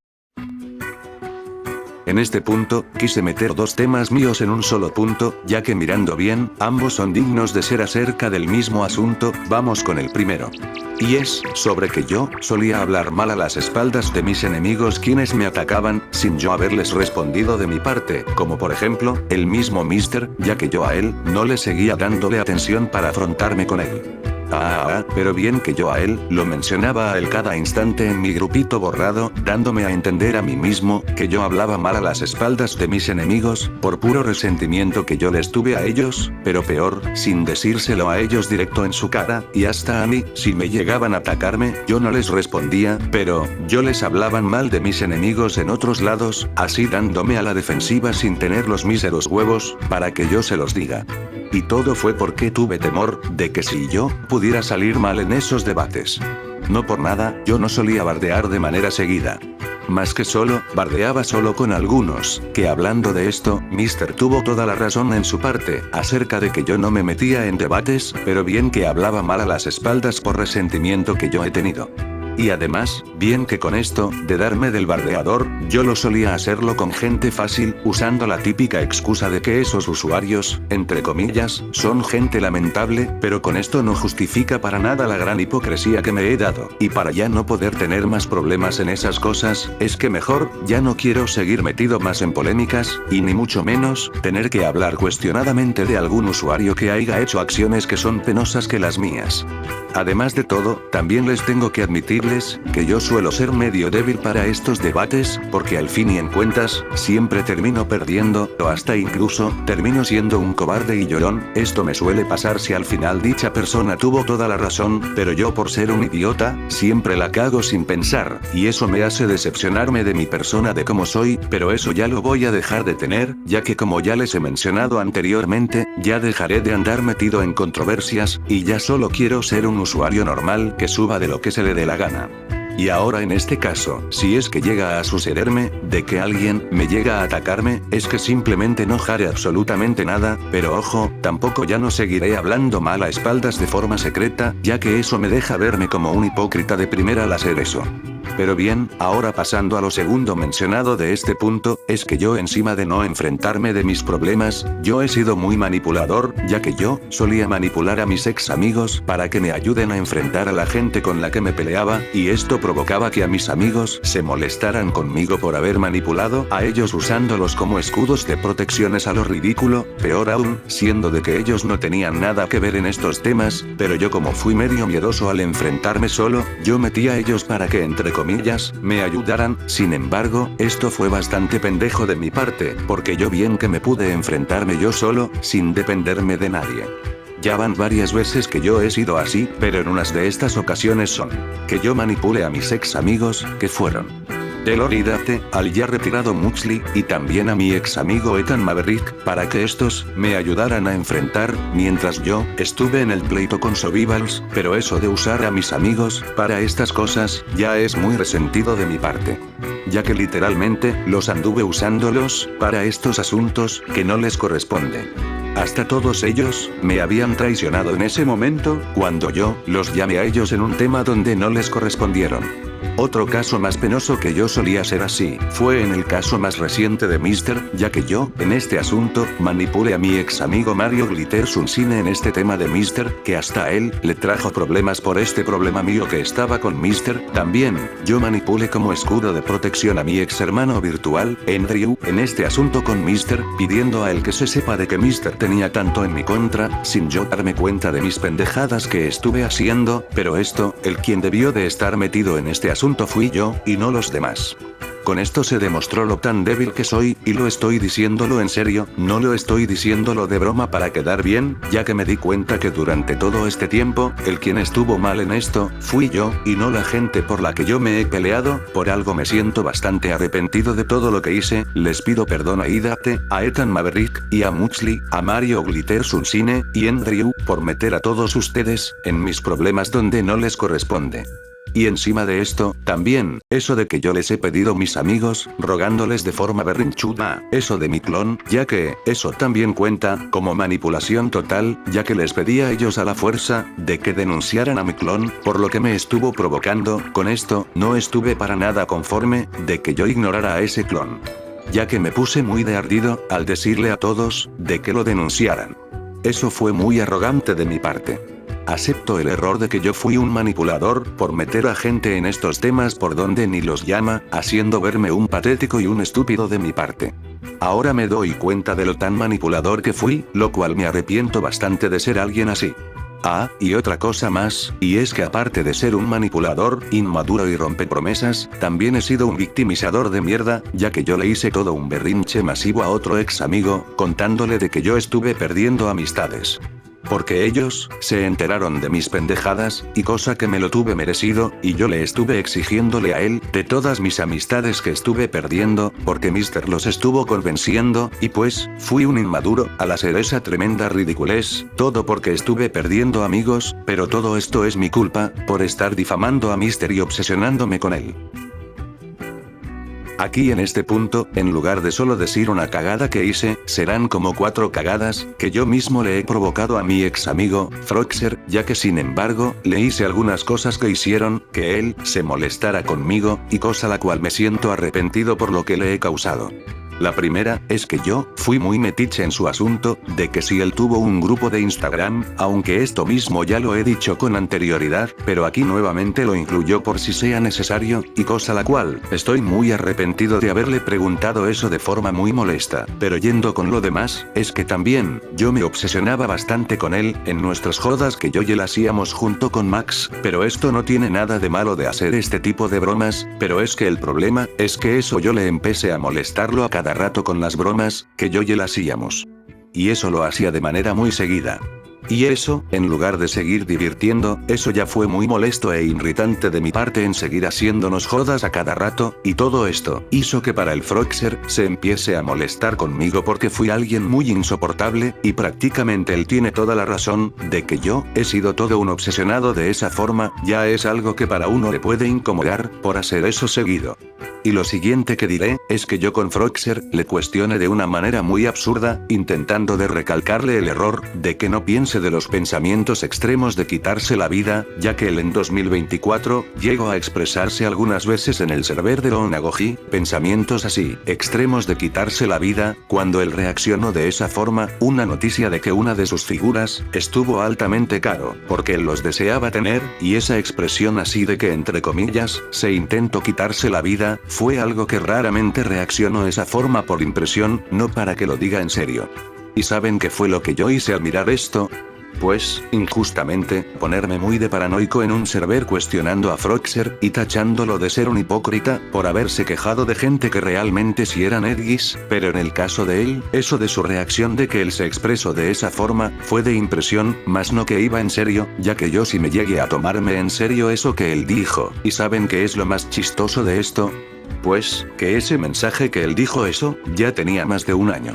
En este punto, quise meter dos temas míos en un solo punto, ya que mirando bien, ambos son dignos de ser acerca del mismo asunto, vamos con el primero. Y es, sobre que yo, solía hablar mal a las espaldas de mis enemigos quienes me atacaban, sin yo haberles respondido de mi parte, como por ejemplo, el mismo Mister, ya que yo a él, no le seguía dándole atención para afrontarme con él. Pero bien que yo a él, lo mencionaba a él cada instante en mi grupito borrado, dándome a entender a mí mismo, que yo hablaba mal a las espaldas de mis enemigos, por puro resentimiento que yo les tuve a ellos, pero peor, sin decírselo a ellos directo en su cara, y hasta a mí, si me llegaban a atacarme, yo no les respondía, pero, yo les hablaban mal de mis enemigos en otros lados, así dándome a la defensiva sin tener los míseros huevos, para que yo se los diga. Y todo fue porque tuve temor, de que si yo, pudiera salir mal en esos debates. No por nada, yo no solía bardear de manera seguida. Más que solo, bardeaba solo con algunos, que hablando de esto, Mister tuvo toda la razón en su parte, acerca de que yo no me metía en debates, pero bien que hablaba mal a las espaldas por resentimiento que yo he tenido. Y además, bien que con esto, de darme del bardeador, yo lo solía hacerlo con gente fácil, usando la típica excusa de que esos usuarios, entre comillas, son gente lamentable, pero con esto no justifica para nada la gran hipocresía que me he dado. Y para ya no poder tener más problemas en esas cosas, es que mejor, ya no quiero seguir metido más en polémicas, y ni mucho menos, tener que hablar cuestionadamente de algún usuario que haya hecho acciones que son penosas que las mías. Además de todo, también les tengo que admitirles, que yo suelo ser medio débil para estos debates, porque al fin y en cuentas, siempre termino perdiendo, o hasta incluso, termino siendo un cobarde y llorón. Esto me suele pasar si al final dicha persona tuvo toda la razón, pero yo por ser un idiota, siempre la cago sin pensar, y eso me hace decepcionarme de mi persona de cómo soy, pero eso ya lo voy a dejar de tener, ya que como ya les he mencionado anteriormente, ya dejaré de andar metido en controversias, y ya solo quiero ser un usuario normal que suba de lo que se le dé la gana. Y ahora en este caso, si es que llega a sucederme, de que alguien me llega a atacarme, es que simplemente no haré absolutamente nada, pero ojo, tampoco ya no seguiré hablando mal a espaldas de forma secreta, ya que eso me deja verme como un hipócrita de primera al hacer eso. Pero bien, ahora pasando a lo segundo mencionado de este punto, es que yo encima de no enfrentarme de mis problemas, yo he sido muy manipulador, ya que yo solía manipular a mis ex amigos para que me ayuden a enfrentar a la gente con la que me peleaba, y esto provocaba que a mis amigos se molestaran conmigo por haber manipulado a ellos usándolos como escudos de protecciones a lo ridículo, peor aún, siendo de que ellos no tenían nada que ver en estos temas, pero yo como fui medio miedoso al enfrentarme solo, yo metí a ellos para que entre comillas, me ayudaran. Sin embargo, esto fue bastante pendejo de mi parte, porque yo bien que me pude enfrentarme yo solo, sin dependerme de nadie. Ya van varias veces que yo he sido así, pero en unas de estas ocasiones son que yo manipule a mis ex amigos, que fueron Deloridate, al ya retirado Muxley, y también a mi ex amigo Ethan Maverick, para que estos me ayudaran a enfrentar, mientras yo estuve en el pleito con Survivals, pero eso de usar a mis amigos para estas cosas ya es muy resentido de mi parte. Ya que literalmente los anduve usándolos para estos asuntos que no les corresponden. Hasta todos ellos me habían traicionado en ese momento, cuando yo los llamé a ellos en un tema donde no les correspondieron. Otro caso más penoso que yo solía ser así, fue en el caso más reciente de Mr., ya que yo, en este asunto, manipulé a mi ex amigo Mario Glitter Sunsine en este tema de Mr., que hasta a él le trajo problemas por este problema mío que estaba con Mr. También, yo manipulé como escudo de protección a mi ex hermano virtual, Andrew, en este asunto con Mr., pidiendo a él que se sepa de que Mr. tenía tanto en mi contra, sin yo darme cuenta de mis pendejadas que estuve haciendo, pero esto, el quien debió de estar metido en este asunto fui yo, y no los demás. Con esto se demostró lo tan débil que soy, y lo estoy diciéndolo en serio, no lo estoy diciéndolo de broma para quedar bien, ya que me di cuenta que durante todo este tiempo, el quien estuvo mal en esto, fui yo, y no la gente por la que yo me he peleado. Por algo me siento bastante arrepentido de todo lo que hice. Les pido perdón a Idate, a Ethan Maverick, y a Muxley, a Mario Glitter Sunsine, y Andrew, por meter a todos ustedes en mis problemas donde no les corresponde. Y encima de esto, también, eso de que yo les he pedido mis amigos, rogándoles de forma berrinchuda, eso de mi clon, ya que, eso también cuenta, como manipulación total, ya que les pedí a ellos a la fuerza, de que denunciaran a mi clon, por lo que me estuvo provocando. Con esto, no estuve para nada conforme, de que yo ignorara a ese clon. Ya que me puse muy de ardido, al decirle a todos, de que lo denunciaran. Eso fue muy arrogante de mi parte. Acepto el error de que yo fui un manipulador, por meter a gente en estos temas por donde ni los llama, haciendo verme un patético y un estúpido de mi parte. Ahora me doy cuenta de lo tan manipulador que fui, lo cual me arrepiento bastante de ser alguien así. Ah, y otra cosa más, y es que aparte de ser un manipulador, inmaduro y rompepromesas, también he sido un victimizador de mierda, ya que yo le hice todo un berrinche masivo a otro ex amigo, contándole de que yo estuve perdiendo amistades. Porque ellos se enteraron de mis pendejadas, y cosa que me lo tuve merecido, y yo le estuve exigiéndole a él, de todas mis amistades que estuve perdiendo, porque Mr. los estuvo convenciendo, y pues, fui un inmaduro, al hacer esa tremenda ridiculez, todo porque estuve perdiendo amigos, pero todo esto es mi culpa, por estar difamando a Mr. y obsesionándome con él. Aquí en este punto, en lugar de solo decir una cagada que hice, serán como 4 cagadas, que yo mismo le he provocado a mi ex amigo, Froxer, ya que sin embargo, le hice algunas cosas que hicieron, que él, se molestara conmigo, y cosa la cual me siento arrepentido por lo que le he causado. La primera, es que yo, fui muy metiche en su asunto, de que si él tuvo un grupo de Instagram, aunque esto mismo ya lo he dicho con anterioridad, pero aquí nuevamente lo incluyó por si sea necesario, y cosa la cual, estoy muy arrepentido de haberle preguntado eso de forma muy molesta, pero yendo con lo demás, es que también, yo me obsesionaba bastante con él, en nuestras jodas que yo y él hacíamos junto con Max, pero esto no tiene nada de malo de hacer este tipo de bromas, pero es que el problema, es que eso yo le empecé a molestarlo a cada rato con las bromas, que yo y él hacíamos. Y eso lo hacía de manera muy seguida. Y eso, en lugar de seguir divirtiendo, eso ya fue muy molesto e irritante de mi parte en seguir haciéndonos jodas a cada rato, y todo esto, hizo que para el Froxer, se empiece a molestar conmigo porque fui alguien muy insoportable, y prácticamente él tiene toda la razón, de que yo, he sido todo un obsesionado de esa forma, ya es algo que para uno le puede incomodar, por hacer eso seguido. Y lo siguiente que diré, es que yo con Froxer, le cuestioné de una manera muy absurda, intentando de recalcarle el error, de que no piense de los pensamientos extremos de quitarse la vida, ya que él en 2024, llegó a expresarse algunas veces en el server de Onagoji, pensamientos así, extremos de quitarse la vida, cuando él reaccionó de esa forma, una noticia de que una de sus figuras, estuvo altamente caro, porque él los deseaba tener, y esa expresión así de que entre comillas, se intentó quitarse la vida, fue algo que raramente reaccionó esa forma por impresión, no para que lo diga en serio. ¿Y saben qué fue lo que yo hice al mirar esto? Pues, injustamente, ponerme muy de paranoico en un server cuestionando a Froxer, y tachándolo de ser un hipócrita, por haberse quejado de gente que realmente sí eran edgis, pero en el caso de él, eso de su reacción de que él se expresó de esa forma, fue de impresión, más no que iba en serio, ya que yo sí me llegué a tomarme en serio eso que él dijo, ¿y saben qué es lo más chistoso de esto? Pues, que ese mensaje que él dijo eso, ya tenía más de un año.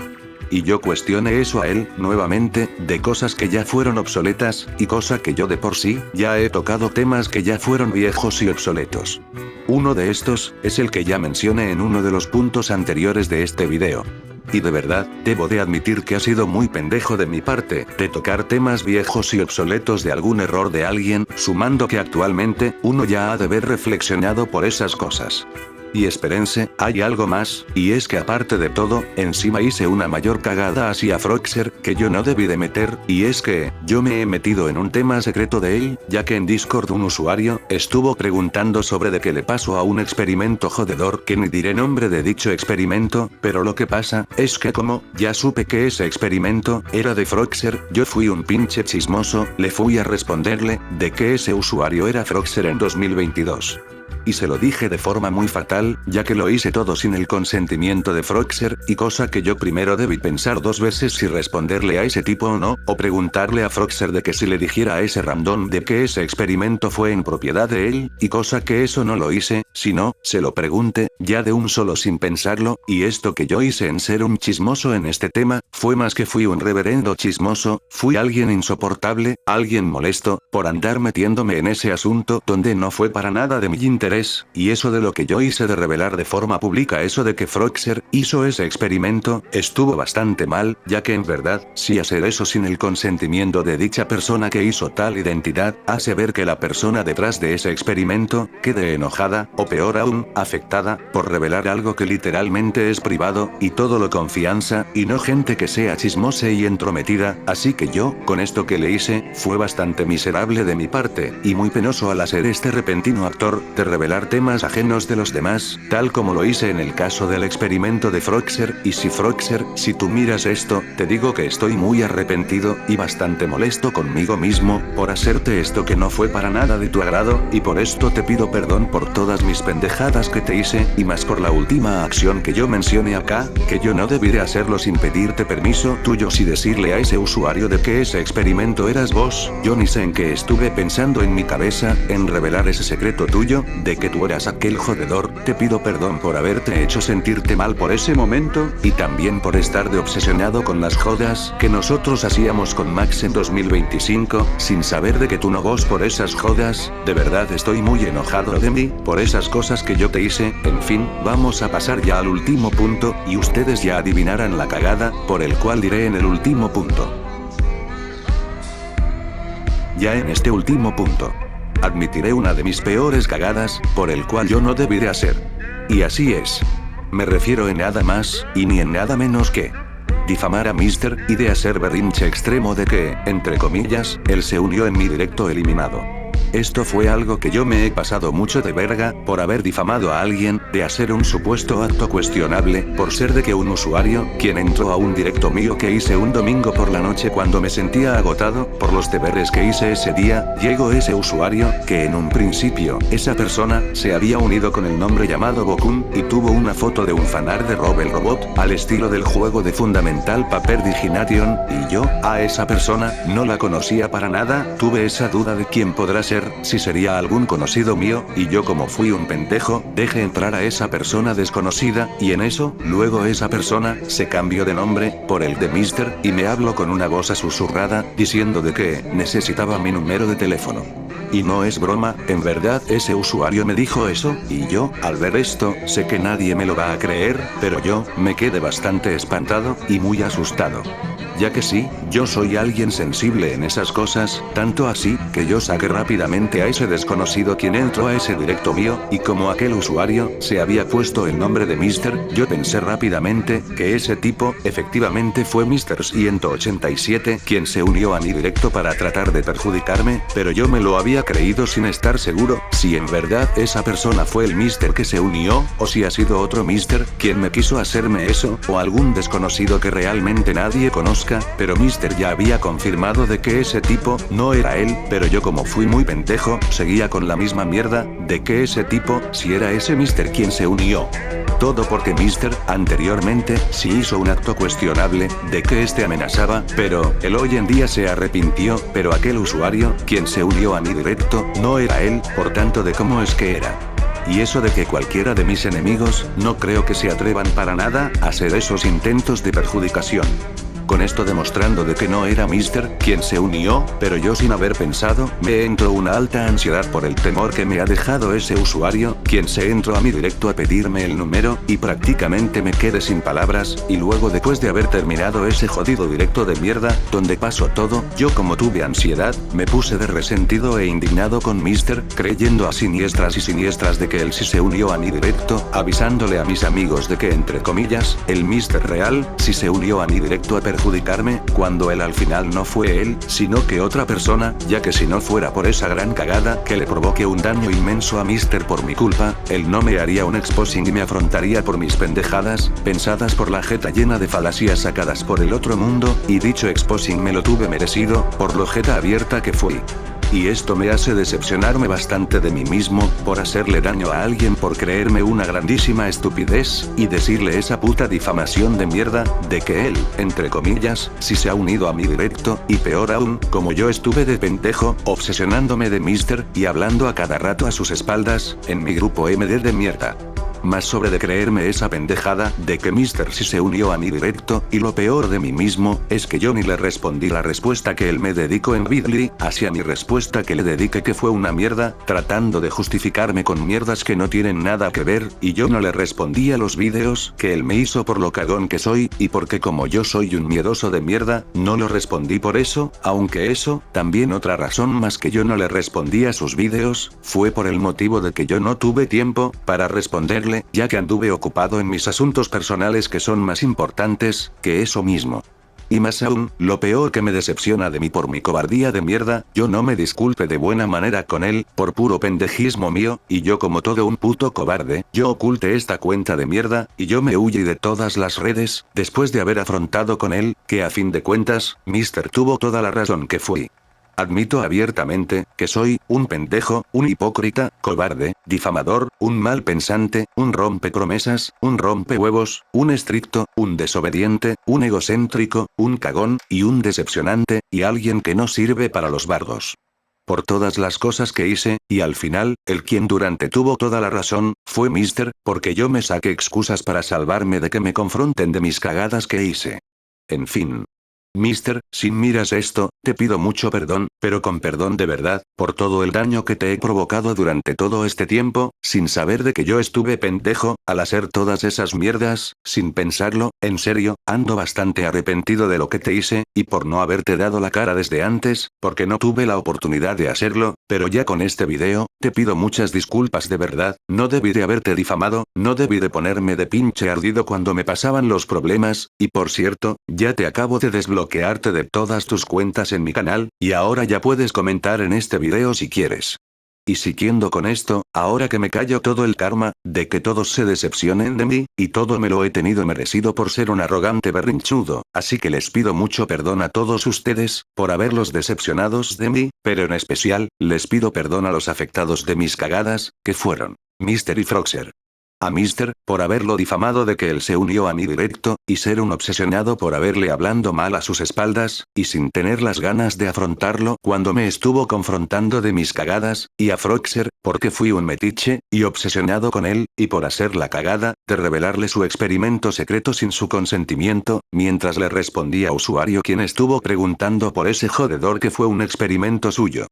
Y yo cuestioné eso a él, nuevamente, de cosas que ya fueron obsoletas, y cosa que yo de por sí, ya he tocado temas que ya fueron viejos y obsoletos. Uno de estos, es el que ya mencioné en uno de los puntos anteriores de este video. Y de verdad, debo de admitir que ha sido muy pendejo de mi parte, de tocar temas viejos y obsoletos de algún error de alguien, sumando que actualmente, uno ya ha de haber reflexionado por esas cosas. Y espérense, hay algo más, y es que aparte de todo, encima hice una mayor cagada hacia Froxer, que yo no debí de meter, y es que, yo me he metido en un tema secreto de él, ya que en Discord un usuario, estuvo preguntando sobre de qué le pasó a un experimento jodedor, que ni diré nombre de dicho experimento, pero lo que pasa, es que como, ya supe que ese experimento, era de Froxer, yo fui un pinche chismoso, le fui a responderle, de que ese usuario era Froxer en 2022. Y se lo dije de forma muy fatal, ya que lo hice todo sin el consentimiento de Froxer, y cosa que yo primero debí pensar 2 veces si responderle a ese tipo o no, o preguntarle a Froxer de que si le dijera a ese random de que ese experimento fue en propiedad de él, y cosa que eso no lo hice, sino, se lo pregunté, ya de un solo sin pensarlo, y esto que yo hice en ser un chismoso en este tema, fue más que fui un reverendo chismoso, fui alguien insoportable, alguien molesto, por andar metiéndome en ese asunto donde no fue para nada de mi interés. Y eso de lo que yo hice de revelar de forma pública eso de que Froxer hizo ese experimento, estuvo bastante mal, ya que en verdad, si hacer eso sin el consentimiento de dicha persona que hizo tal identidad, hace ver que la persona detrás de ese experimento, quede enojada, o peor aún, afectada, por revelar algo que literalmente es privado, y todo lo confianza, y no gente que sea chismosa y entrometida, así que yo, con esto que le hice, fue bastante miserable de mi parte, y muy penoso al hacer este repentino actor, de revelar temas ajenos de los demás, tal como lo hice en el caso del experimento de Froxer, y si Froxer, si tú miras esto, te digo que estoy muy arrepentido, y bastante molesto conmigo mismo, por hacerte esto que no fue para nada de tu agrado, y por esto te pido perdón por todas mis pendejadas que te hice, y más por la última acción que yo mencioné acá, que yo no debí de hacerlo sin pedirte permiso tuyo y decirle a ese usuario de que ese experimento eras vos, yo ni sé en qué estuve pensando en mi cabeza, en revelar ese secreto tuyo, de que tú eras aquel jodedor, te pido perdón por haberte hecho sentirte mal por ese momento, y también por estar de obsesionado con las jodas que nosotros hacíamos con Max en 2025, sin saber de que tú no vos por esas jodas, de verdad estoy muy enojado de mí, por esas las cosas que yo te hice, en fin, vamos a pasar ya al último punto, y ustedes ya adivinarán la cagada, por el cual diré en el último punto. Ya en este último punto, admitiré una de mis peores cagadas, por el cual yo no debería hacer. Y así es. Me refiero en nada más, y ni en nada menos que difamar a Mister, y de hacer berrinche extremo de que, entre comillas, él se unió en mi directo eliminado. Esto fue algo que yo me he pasado mucho de verga, por haber difamado a alguien, de hacer un supuesto acto cuestionable, por ser de que un usuario, quien entró a un directo mío que hice un domingo por la noche cuando me sentía agotado, por los deberes que hice ese día, llegó ese usuario, que en un principio, esa persona, se había unido con el nombre llamado Bokun, y tuvo una foto de un fanart de Rob el Robot, al estilo del juego de Fundamental Paper Digination, y yo, a esa persona, no la conocía para nada, tuve esa duda de quién podrá ser, si sería algún conocido mío, y yo como fui un pendejo, dejé entrar a esa persona desconocida, y en eso, luego esa persona, se cambió de nombre, por el de Mister, y me habló con una voz susurrada, diciendo de que, necesitaba mi número de teléfono. Y no es broma, en verdad ese usuario me dijo eso, y yo, al ver esto, sé que nadie me lo va a creer, pero yo, me quedé bastante espantado, y muy asustado. Ya que sí, yo soy alguien sensible en esas cosas, tanto así, que yo saqué rápidamente a ese desconocido quien entró a ese directo mío, y como aquel usuario, se había puesto el nombre de Mister, yo pensé rápidamente, que ese tipo, efectivamente fue Mister 187, quien se unió a mi directo para tratar de perjudicarme, pero yo me lo había creído sin estar seguro, si en verdad esa persona fue el Mister que se unió, o si ha sido otro Mister, quien me quiso hacerme eso, o algún desconocido que realmente nadie conozca, pero Mister ya había confirmado de que ese tipo, no era él, pero yo como fui muy pendejo, seguía con la misma mierda, de que ese tipo, si era ese Mister quien se unió. Todo porque Mister, anteriormente, sí hizo un acto cuestionable, de que este amenazaba, pero, él hoy en día se arrepintió, pero aquel usuario, quien se unió a mi directo, no era él, por tanto de cómo es que era. Y eso de que cualquiera de mis enemigos, no creo que se atrevan para nada, a hacer esos intentos de perjudicación. Con esto demostrando de que no era Mister quien se unió, pero yo sin haber pensado, me entró una alta ansiedad por el temor que me ha dejado ese usuario, quien se entró a mi directo a pedirme el número, y prácticamente me quedé sin palabras, y luego después de haber terminado ese jodido directo de mierda, donde pasó todo, yo como tuve ansiedad, me puse de resentido e indignado con Mister, creyendo a siniestras y siniestras de que él sí se unió a mi directo, avisándole a mis amigos de que entre comillas, el Mister real, sí se unió a mi directo a perjudicarme, cuando él al final no fue él, sino que otra persona, ya que si no fuera por esa gran cagada que le provoqué un daño inmenso a Mister por mi culpa, él no me haría un exposing y me afrontaría por mis pendejadas, pensadas por la jeta llena de falacias sacadas por el otro mundo, y dicho exposing me lo tuve merecido, por lo jeta abierta que fui. Y esto me hace decepcionarme bastante de mí mismo, por hacerle daño a alguien por creerme una grandísima estupidez, y decirle esa puta difamación de mierda, de que él, entre comillas, sí se ha unido a mi directo, y peor aún, como yo estuve de pendejo, obsesionándome de Mister, y hablando a cada rato a sus espaldas, en mi grupo MD de mierda. Más sobre de creerme esa pendejada, de que Mister sí se unió a mi directo, y lo peor de mí mismo, es que yo ni le respondí la respuesta que él me dedicó en Vidly, hacia mi respuesta que le dediqué que fue una mierda, tratando de justificarme con mierdas que no tienen nada que ver, y yo no le respondí a los vídeos que él me hizo por lo cagón que soy, y porque como yo soy un miedoso de mierda, no lo respondí por eso, aunque eso, también otra razón más que yo no le respondí a sus vídeos, fue por el motivo de que yo no tuve tiempo, para responderle, ya que anduve ocupado en mis asuntos personales que son más importantes, que eso mismo. Y más aún, lo peor que me decepciona de mí por mi cobardía de mierda, yo no me disculpe de buena manera con él, por puro pendejismo mío, y yo como todo un puto cobarde, yo oculté esta cuenta de mierda, y yo me huí de todas las redes, después de haber afrontado con él, que a fin de cuentas, Mister tuvo toda la razón que fui. Admito abiertamente, que soy, un pendejo, un hipócrita, cobarde, difamador, un mal pensante, un rompepromesas, un rompehuevos, un estricto, un desobediente, un egocéntrico, un cagón, y un decepcionante, y alguien que no sirve para los bardos. Por todas las cosas que hice, y al final, el quien durante tuvo toda la razón, fue Mister, porque yo me saqué excusas para salvarme de que me confronten de mis cagadas que hice. En fin. Mister, si miras esto, te pido mucho perdón, pero con perdón de verdad, por todo el daño que te he provocado durante todo este tiempo, sin saber de que yo estuve pendejo, al hacer todas esas mierdas, sin pensarlo, en serio, ando bastante arrepentido de lo que te hice, y por no haberte dado la cara desde antes, porque no tuve la oportunidad de hacerlo, pero ya con este video, te pido muchas disculpas de verdad, no debí de haberte difamado, no debí de ponerme de pinche ardido cuando me pasaban los problemas, y por cierto, ya te acabo de desbloquearte de todas tus cuentas en mi canal, y ahora ya puedes comentar en este video si quieres. Y siguiendo con esto, ahora que me callo todo el karma, de que todos se decepcionen de mí, y todo me lo he tenido merecido por ser un arrogante berrinchudo, así que les pido mucho perdón a todos ustedes, por haberlos decepcionados de mí, pero en especial, les pido perdón a los afectados de mis cagadas, que fueron Mister y Froxer. A Mister, por haberlo difamado de que él se unió a mi directo, y ser un obsesionado por haberle hablando mal a sus espaldas, y sin tener las ganas de afrontarlo cuando me estuvo confrontando de mis cagadas, y a Froxer, porque fui un metiche, y obsesionado con él, y por hacer la cagada, de revelarle su experimento secreto sin su consentimiento, mientras le respondía a usuario quien estuvo preguntando por ese jodedor que fue un experimento suyo.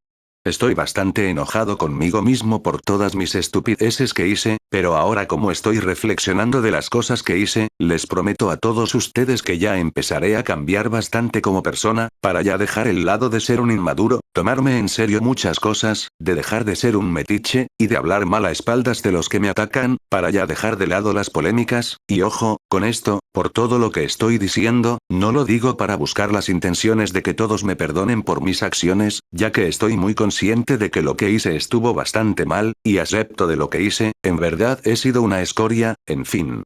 Estoy bastante enojado conmigo mismo por todas mis estupideces que hice, pero ahora como estoy reflexionando de las cosas que hice, les prometo a todos ustedes que ya empezaré a cambiar bastante como persona, para ya dejar el lado de ser un inmaduro, tomarme en serio muchas cosas, de dejar de ser un metiche, y de hablar mal a espaldas de los que me atacan, para ya dejar de lado las polémicas, y ojo, con esto, por todo lo que estoy diciendo, no lo digo para buscar las intenciones de que todos me perdonen por mis acciones, ya que estoy muy consciente de que lo que hice estuvo bastante mal, y acepto de lo que hice, en verdad he sido una escoria, en fin.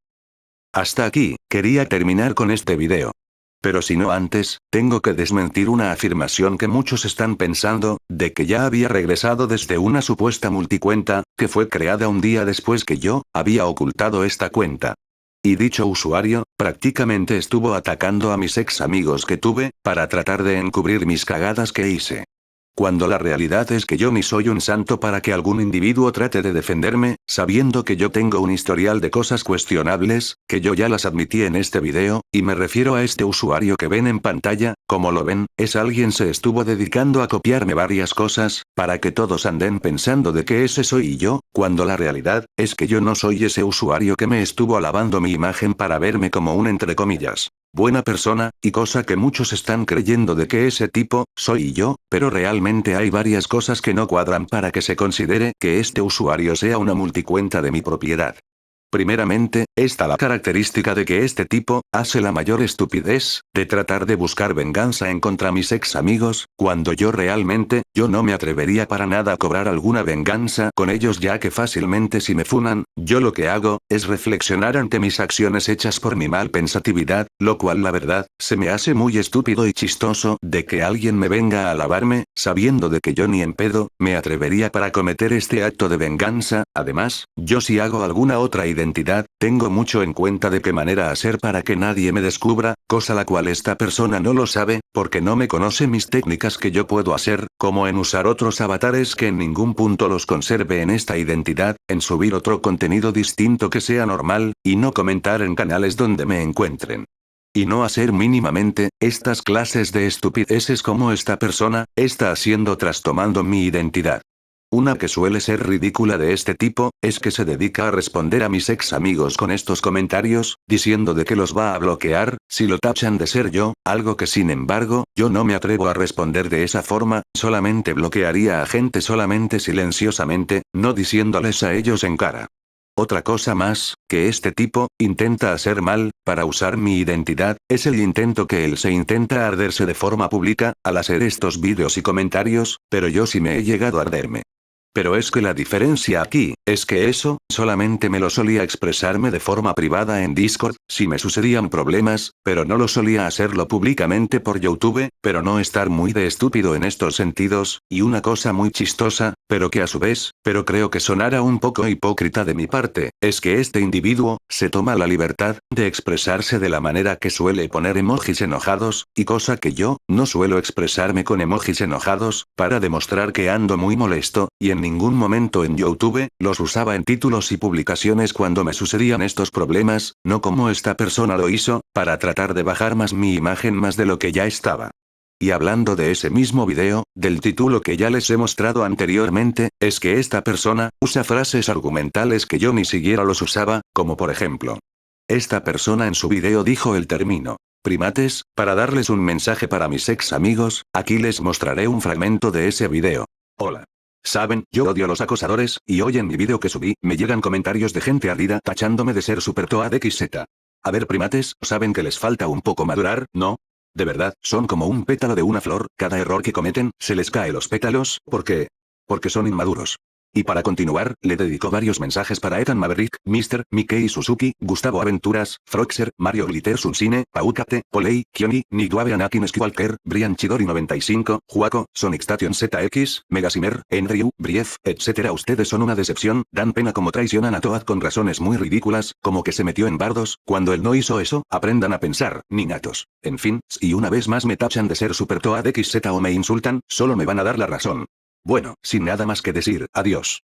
Hasta aquí, quería terminar con este video. Pero si no antes, tengo que desmentir una afirmación que muchos están pensando, de que ya había regresado desde una supuesta multicuenta, que fue creada un día después que yo, había ocultado esta cuenta. Y dicho usuario, prácticamente estuvo atacando a mis ex amigos que tuve, para tratar de encubrir mis cagadas que hice. Cuando la realidad es que yo ni soy un santo para que algún individuo trate de defenderme, sabiendo que yo tengo un historial de cosas cuestionables, que yo ya las admití en este video, y me refiero a este usuario que ven en pantalla, como lo ven, es alguien se estuvo dedicando a copiarme varias cosas, para que todos anden pensando de que ese soy yo, cuando la realidad, es que yo no soy ese usuario que me estuvo alabando mi imagen para verme como un entre comillas buena persona, y cosa que muchos están creyendo de que ese tipo, soy yo, pero realmente hay varias cosas que no cuadran para que se considere que este usuario sea una multicuenta de mi propiedad. Primeramente, está la característica de que este tipo, hace la mayor estupidez, de tratar de buscar venganza en contra mis ex amigos, cuando yo realmente, yo no me atrevería para nada a cobrar alguna venganza con ellos ya que fácilmente si me funan, yo lo que hago, es reflexionar ante mis acciones hechas por mi mal pensatividad, lo cual la verdad, se me hace muy estúpido y chistoso de que alguien me venga a alabarme, sabiendo de que yo ni en pedo, me atrevería para cometer este acto de venganza, además, yo si hago alguna otra identidad, tengo mucho en cuenta de qué manera hacer para que nadie me descubra, cosa la cual esta persona no lo sabe, porque no me conoce mis técnicas que yo puedo hacer, como en usar otros avatares que en ningún punto los conserve en esta identidad, en subir otro contenido distinto que sea normal, y no comentar en canales donde me encuentren. Y no hacer mínimamente, estas clases de estupideces como esta persona, está haciendo trastomando mi identidad. Una que suele ser ridícula de este tipo, es que se dedica a responder a mis ex amigos con estos comentarios, diciendo de que los va a bloquear, si lo tachan de ser yo, algo que sin embargo, yo no me atrevo a responder de esa forma, solamente bloquearía a gente solamente silenciosamente, no diciéndoles a ellos en cara. Otra cosa más, que este tipo, intenta hacer mal, para usar mi identidad, es el intento que él se intenta arderse de forma pública, al hacer estos vídeos y comentarios, pero yo sí me he llegado a arderme. Pero es que la diferencia aquí, es que eso, solamente me lo solía expresarme de forma privada en Discord, si me sucedían problemas, pero no lo solía hacerlo públicamente por YouTube, pero no estar muy de estúpido en estos sentidos, y una cosa muy chistosa, pero que a su vez, pero creo que sonara un poco hipócrita de mi parte, es que este individuo, se toma la libertad, de expresarse de la manera que suele poner emojis enojados, y cosa que yo, no suelo expresarme con emojis enojados, para demostrar que ando muy molesto, y en ningún momento en YouTube, los usaba en títulos y publicaciones cuando me sucedían estos problemas, no como esta persona lo hizo, para tratar de bajar más mi imagen más de lo que ya estaba. Y hablando de ese mismo video, del título que ya les he mostrado anteriormente, es que esta persona usa frases argumentales que yo ni siquiera los usaba, como por ejemplo. Esta persona en su video dijo el término primates, para darles un mensaje para mis ex amigos, aquí les mostraré un fragmento de ese video. Hola. Saben, yo odio a los acosadores, y hoy en mi video que subí, me llegan comentarios de gente ardida tachándome de ser super toad XZ. A ver primates, ¿saben que les falta un poco madurar, no? De verdad, son como un pétalo de una flor, cada error que cometen, se les cae los pétalos, ¿por qué? Porque son inmaduros. Y para continuar, le dedicó varios mensajes para Ethan Maverick, Mr. Mickey Suzuki, Gustavo Aventuras, Froxer, Mario Glitter Sunsine, Paukate, Polei, Kioni, Nigduave Anakin Skywalker, Brian Chidori 95, Juaco, Sonic Station ZX, Megasimer, Andrew, Brief, etc. Ustedes son una decepción, dan pena como traicionan a Toad con razones muy ridículas, como que se metió en bardos, cuando él no hizo eso, aprendan a pensar, niñatos. En fin, y una vez más me tachan de ser super Toad XZ o me insultan, solo me van a dar la razón. Bueno, sin nada más que decir, adiós.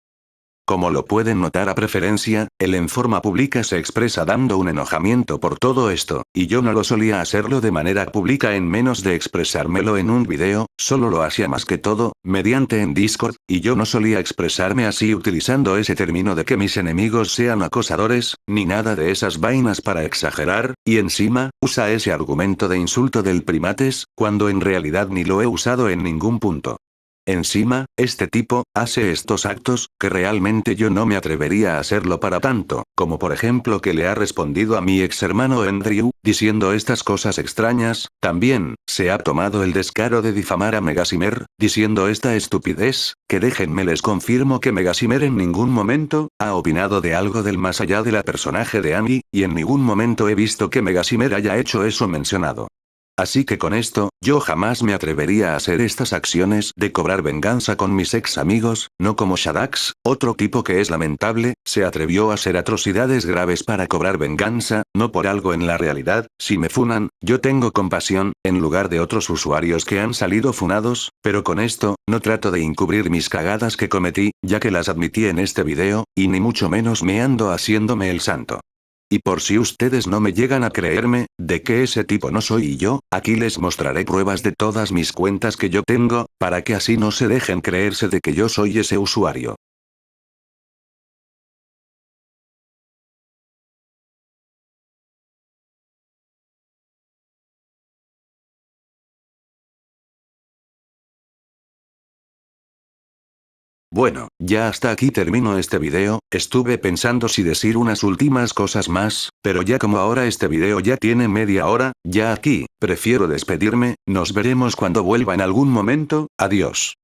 Como lo pueden notar a preferencia, él en forma pública se expresa dando un enojamiento por todo esto, y yo no lo solía hacerlo de manera pública en menos de expresármelo en un video, solo lo hacía más que todo, mediante en Discord, y yo no solía expresarme así utilizando ese término de que mis enemigos sean acosadores, ni nada de esas vainas para exagerar, y encima, usa ese argumento de insulto del primates, cuando en realidad ni lo he usado en ningún punto. Encima, este tipo, hace estos actos, que realmente yo no me atrevería a hacerlo para tanto, como por ejemplo que le ha respondido a mi ex hermano Andrew, diciendo estas cosas extrañas, también, se ha tomado el descaro de difamar a Megasimer, diciendo esta estupidez, que déjenme les confirmo que Megasimer en ningún momento, ha opinado de algo del más allá de la personaje de Angie, y en ningún momento he visto que Megasimer haya hecho eso mencionado. Así que con esto, yo jamás me atrevería a hacer estas acciones de cobrar venganza con mis ex amigos, no como Shadax, otro tipo que es lamentable, se atrevió a hacer atrocidades graves para cobrar venganza, no por algo en la realidad, si me funan, yo tengo compasión, en lugar de otros usuarios que han salido funados, pero con esto, no trato de encubrir mis cagadas que cometí, ya que las admití en este video, y ni mucho menos me ando haciéndome el santo. Y por si ustedes no me llegan a creerme, de que ese tipo no soy yo, aquí les mostraré pruebas de todas mis cuentas que yo tengo, para que así no se dejen creerse de que yo soy ese usuario. Bueno, ya hasta aquí termino este video, estuve pensando si decir unas últimas cosas más, pero ya como ahora este video ya tiene media hora, ya aquí, prefiero despedirme, nos veremos cuando vuelva en algún momento, adiós.